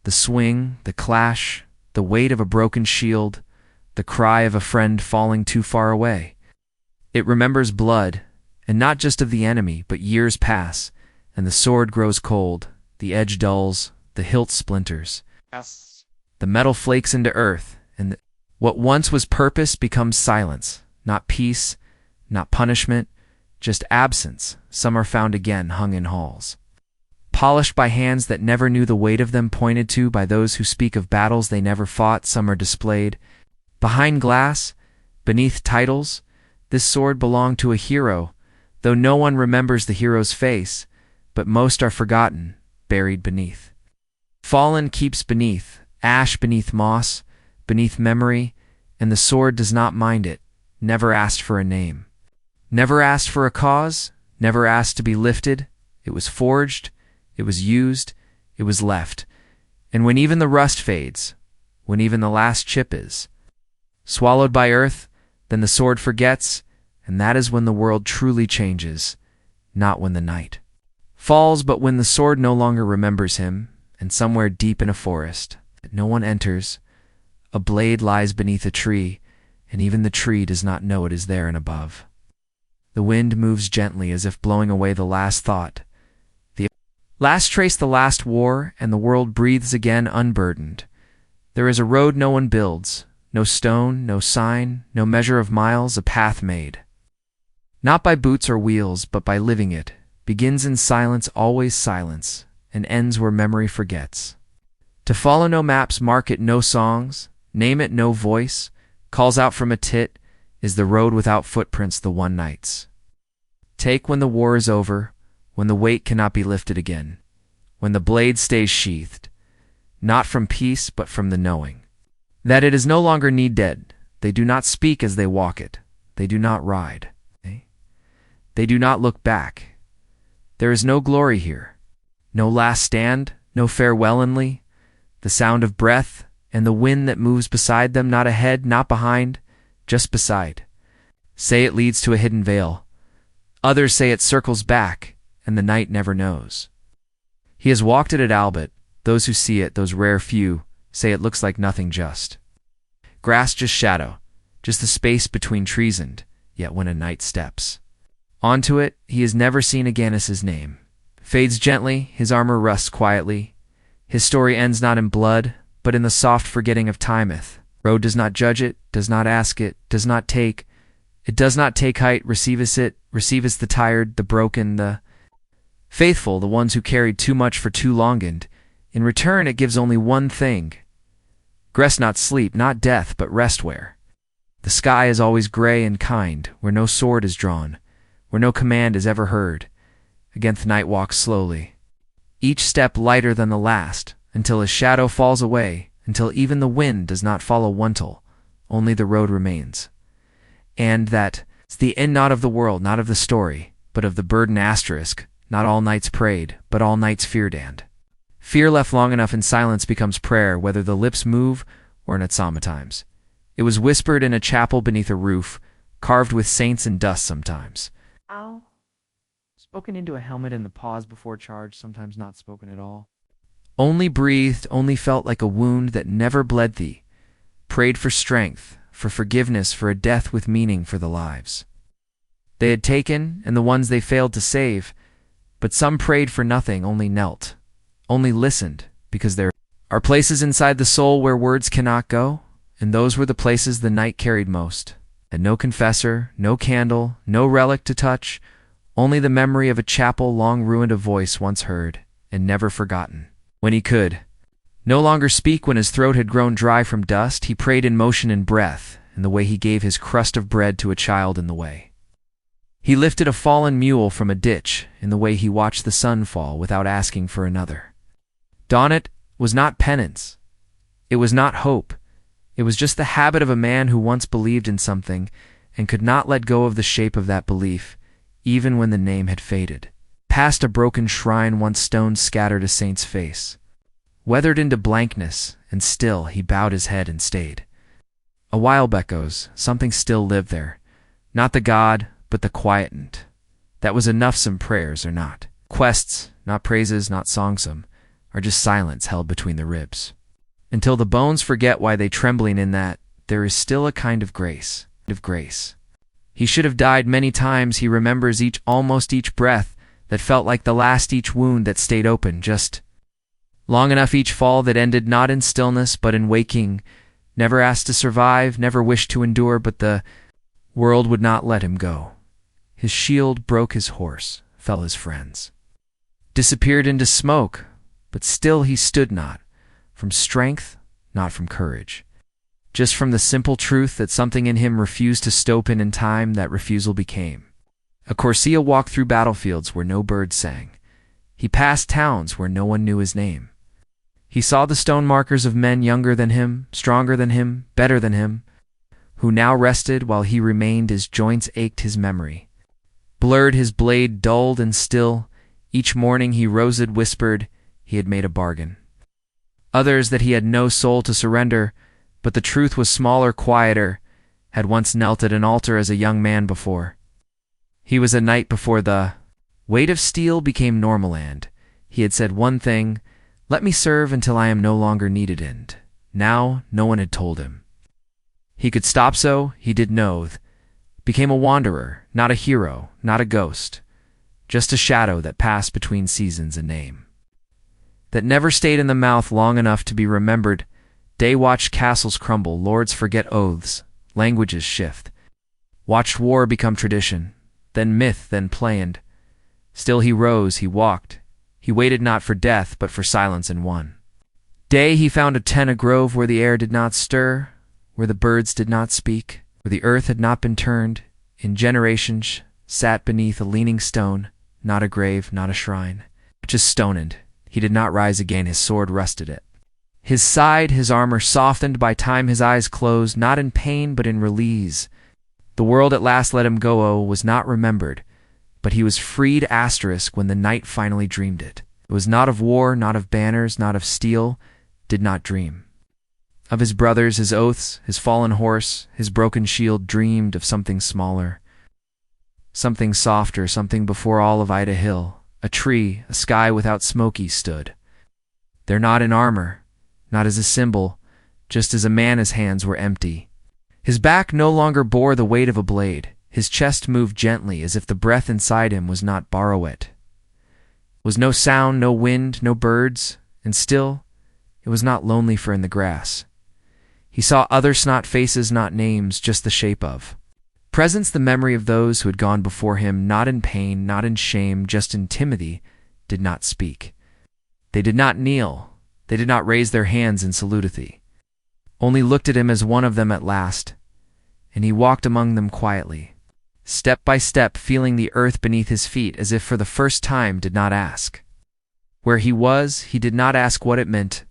the swing, the clash, the weight of a broken shield, the cry of a friend falling too far away. It remembers blood, and not just of the enemy, but years pass, and the sword grows cold, the edge dulls, the hilt splinters. Yes. The metal flakes into earth, and what once was purpose becomes silence, not peace, not punishment, just absence. Some are found again hung in halls, polished by hands that never knew the weight of them, pointed to by those who speak of battles they never fought. Some are displayed behind glass, beneath titles. This sword belonged to a hero, though no one remembers the hero's face, but most are forgotten, buried beneath. Fallen keeps beneath, ash beneath moss, beneath memory, and the sword does not mind it, never asked for a name, never asked for a cause, never asked to be lifted. It was forged, it was used, it was left. And when even the rust fades, when even the last chip is swallowed by earth, then the sword forgets, and that is when the world truly changes, not when the night falls, but when the sword no longer remembers him, and somewhere deep in a forest that no one enters, a blade lies beneath a tree, and even the tree does not know it is there and above. The wind moves gently as if blowing away the last thought, the last trace, the last war, and the world breathes again unburdened. There is a road no one builds, no stone, no sign, no measure of miles, a path made, not by boots or wheels, but by living it, begins in silence, always silence, and ends where memory forgets. To follow no maps, mark it no songs, name it no voice, calls out from a tit, is the road without footprints, the one night's take when the war is over, when the weight cannot be lifted again, when the blade stays sheathed, not from peace but from the knowing that it is no longer need dead. They do not speak as they walk it, they do not ride. They do not look back. There is no glory here, no last stand, no farewellanly, the sound of breath, and the wind that moves beside them, not ahead, not behind, just beside. Say it leads to a hidden vale. Others say it circles back, and the knight never knows. He has walked it at Albert. Those who see it, those rare few, say it looks like nothing just. Grass just shadow, just the space between trees and, yet when a knight steps onto it, he is never seen again as his name. Fades gently, his armor rusts quietly. His story ends not in blood, but in the soft forgetting of timeth. Road does not judge it, does not ask it, does not take. It does not take height, receiveth the tired, the broken, the faithful, the ones who carried too much for too long, and in return it gives only one thing. Rest not sleep, not death, but rest where the sky is always gray and kind, where no sword is drawn, where no command is ever heard. Again the knight walks slowly, each step lighter than the last, until his shadow falls away, until even the wind does not follow Wuntel, only the road remains. And that's the end not of the world, not of the story, but of the burden asterisk. Not all knights prayed, but all knights feared, and fear left long enough in silence becomes prayer, whether the lips move or not sometimes. It was whispered in a chapel beneath a roof, carved with saints and dust sometimes. Ow. Spoken into a helmet in the pause before charge, sometimes not spoken at all. Only breathed, only felt like a wound that never bled thee. Prayed for strength, for forgiveness, for a death with meaning for the lives they had taken and the ones they failed to save. But some prayed for nothing, only knelt, only listened, because there are places inside the soul where words cannot go, and those were the places the knight carried most. And no confessor, no candle, no relic to touch, only the memory of a chapel long ruined, a voice once heard and never forgotten. When he could no longer speak, when his throat had grown dry from dust, he prayed in motion and breath, in the way he gave his crust of bread to a child in the way he lifted a fallen mule from a ditch, in the way he watched the sun fall without asking for another dawn. It was not penance, it was not hope, it was just the habit of a man who once believed in something and could not let go of the shape of that belief, even when the name had faded. Past a broken shrine, once stones scattered a saint's face, weathered into blankness, and still he bowed his head and stayed. A while echoes, something still lived there, not the god, but the quietant. That was enough. Some prayers are not quests, not praises, not songsome, are just silence held between the ribs. Until the bones forget why they trembling in that, there is still a kind of grace. He should have died many times. He remembers almost each breath that felt like the last, each wound that stayed open just long enough, each fall that ended not in stillness but in waking. Never asked to survive, never wished to endure, but the world would not let him go. His shield broke, his horse fell, his friends disappeared into smoke, but still he stood, not from strength, not from courage, just from the simple truth that something in him refused to stop, in time that refusal became a Corsia. Walked through battlefields where no bird sang. He passed towns where no one knew his name. He saw the stone markers of men younger than him, stronger than him, better than him, who now rested while he remained. His joints ached, his memory blurred, his blade dulled and still. Each morning he rose and whispered he had made a bargain. Others that he had no soul to surrender, but the truth was smaller, quieter, had once knelt at an altar as a young man before. He was a knight before the weight of steel became normal, and he had said one thing, let me serve until I am no longer needed, and now no one had told him he could stop, so he did know. Became a wanderer, not a hero, not a ghost, just a shadow that passed between seasons, a name that never stayed in the mouth long enough to be remembered. Day watched castles crumble, lords forget oaths, languages shift, watched war become tradition, then myth, then play, and still he rose, he walked, he waited not for death, but for silence, and one day he found a grove where the air did not stir, where the birds did not speak, where the earth had not been turned in generations, sat beneath a leaning stone, not a grave, not a shrine, just stoned. He did not rise again, his sword rusted it. His side, his armor softened by time, his eyes closed, not in pain but in release. The world at last let him go was not remembered, but he was freed asterisk when the knight finally dreamed it. It was not of war, not of banners, not of steel, did not dream. Of his brothers, his oaths, his fallen horse, his broken shield, dreamed of something smaller, something softer, something before all of Ida Hill. A tree, a sky without smoky stood. There not in armor, not as a symbol, just as a man his hands were empty. His back no longer bore the weight of a blade. His chest moved gently as if the breath inside him was not borrowed. Was no sound, no wind, no birds, and still it was not lonely for in the grass. He saw other snot faces, not names, just the shape of presence, the memory of those who had gone before him, not in pain, not in shame, just in timidity, did not speak. They did not kneel, they did not raise their hands in salutation, only looked at him as one of them at last, and he walked among them quietly, step by step, feeling the earth beneath his feet as if for the first time, did not ask where he was, he did not ask what it meant,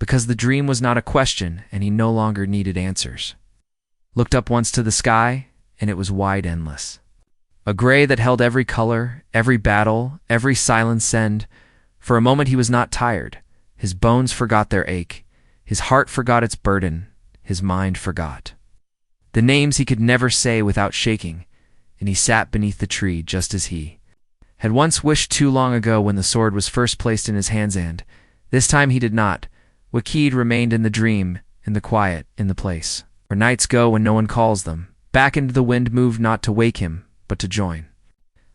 because the dream was not a question and he no longer needed answers. Looked up once to the sky, and it was wide, endless. A gray that held every color, every battle, every silent send. For a moment he was not tired. His bones forgot their ache. His heart forgot its burden. His mind forgot the names he could never say without shaking, and he sat beneath the tree just as he had once wished too long ago when the sword was first placed in his hands, and this time he did not. Wakid remained in the dream, in the quiet, in the place where knights go when no one calls them. Back into the wind moved, not to wake him, but to join.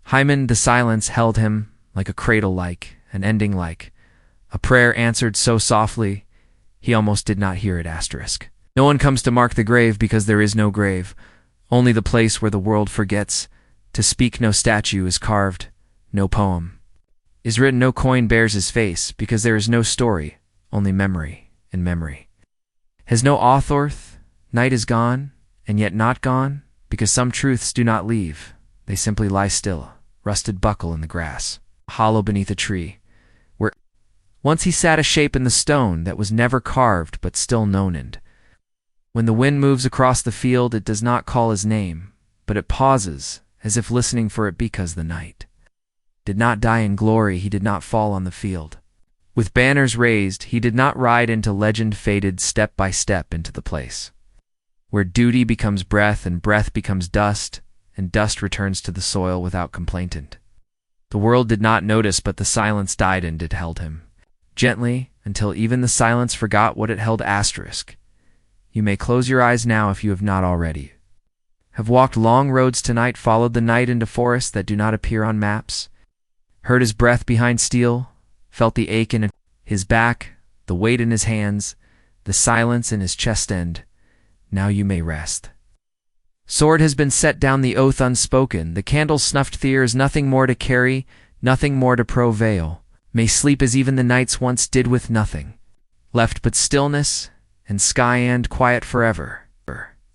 Hymen, the silence, held him like a cradle-like, an ending-like, a prayer answered so softly, he almost did not hear it asterisk. No one comes to mark the grave because there is no grave, only the place where the world forgets to speak. No statue is carved, no poem is written, no coin bears his face, because there is no story, only memory, and memory has no author. Night is gone, and yet not gone, because some truths do not leave. They simply lie still, rusted buckle in the grass, hollow beneath a tree, where once he sat a shape in the stone that was never carved but still known. And when the wind moves across the field, it does not call his name, but it pauses, as if listening for it, because the night did not die in glory, he did not fall on the field with banners raised, he did not ride into legend, faded step by step into the place where duty becomes breath and breath becomes dust, and dust returns to the soil without complaint. And the world did not notice, but the silence died, and it held him gently until even the silence forgot what it held asterisk. You may close your eyes now if you have not already. Have walked long roads tonight, followed the night into forests that do not appear on maps, heard his breath behind steel, felt the ache in his back, the weight in his hands, the silence in his chest end. Now you may rest. Sword has been set down, the oath unspoken, the candle snuffed, there is nothing more to carry, nothing more to prevail. May sleep as even the nights once did, with nothing left but stillness and sky and quiet forever.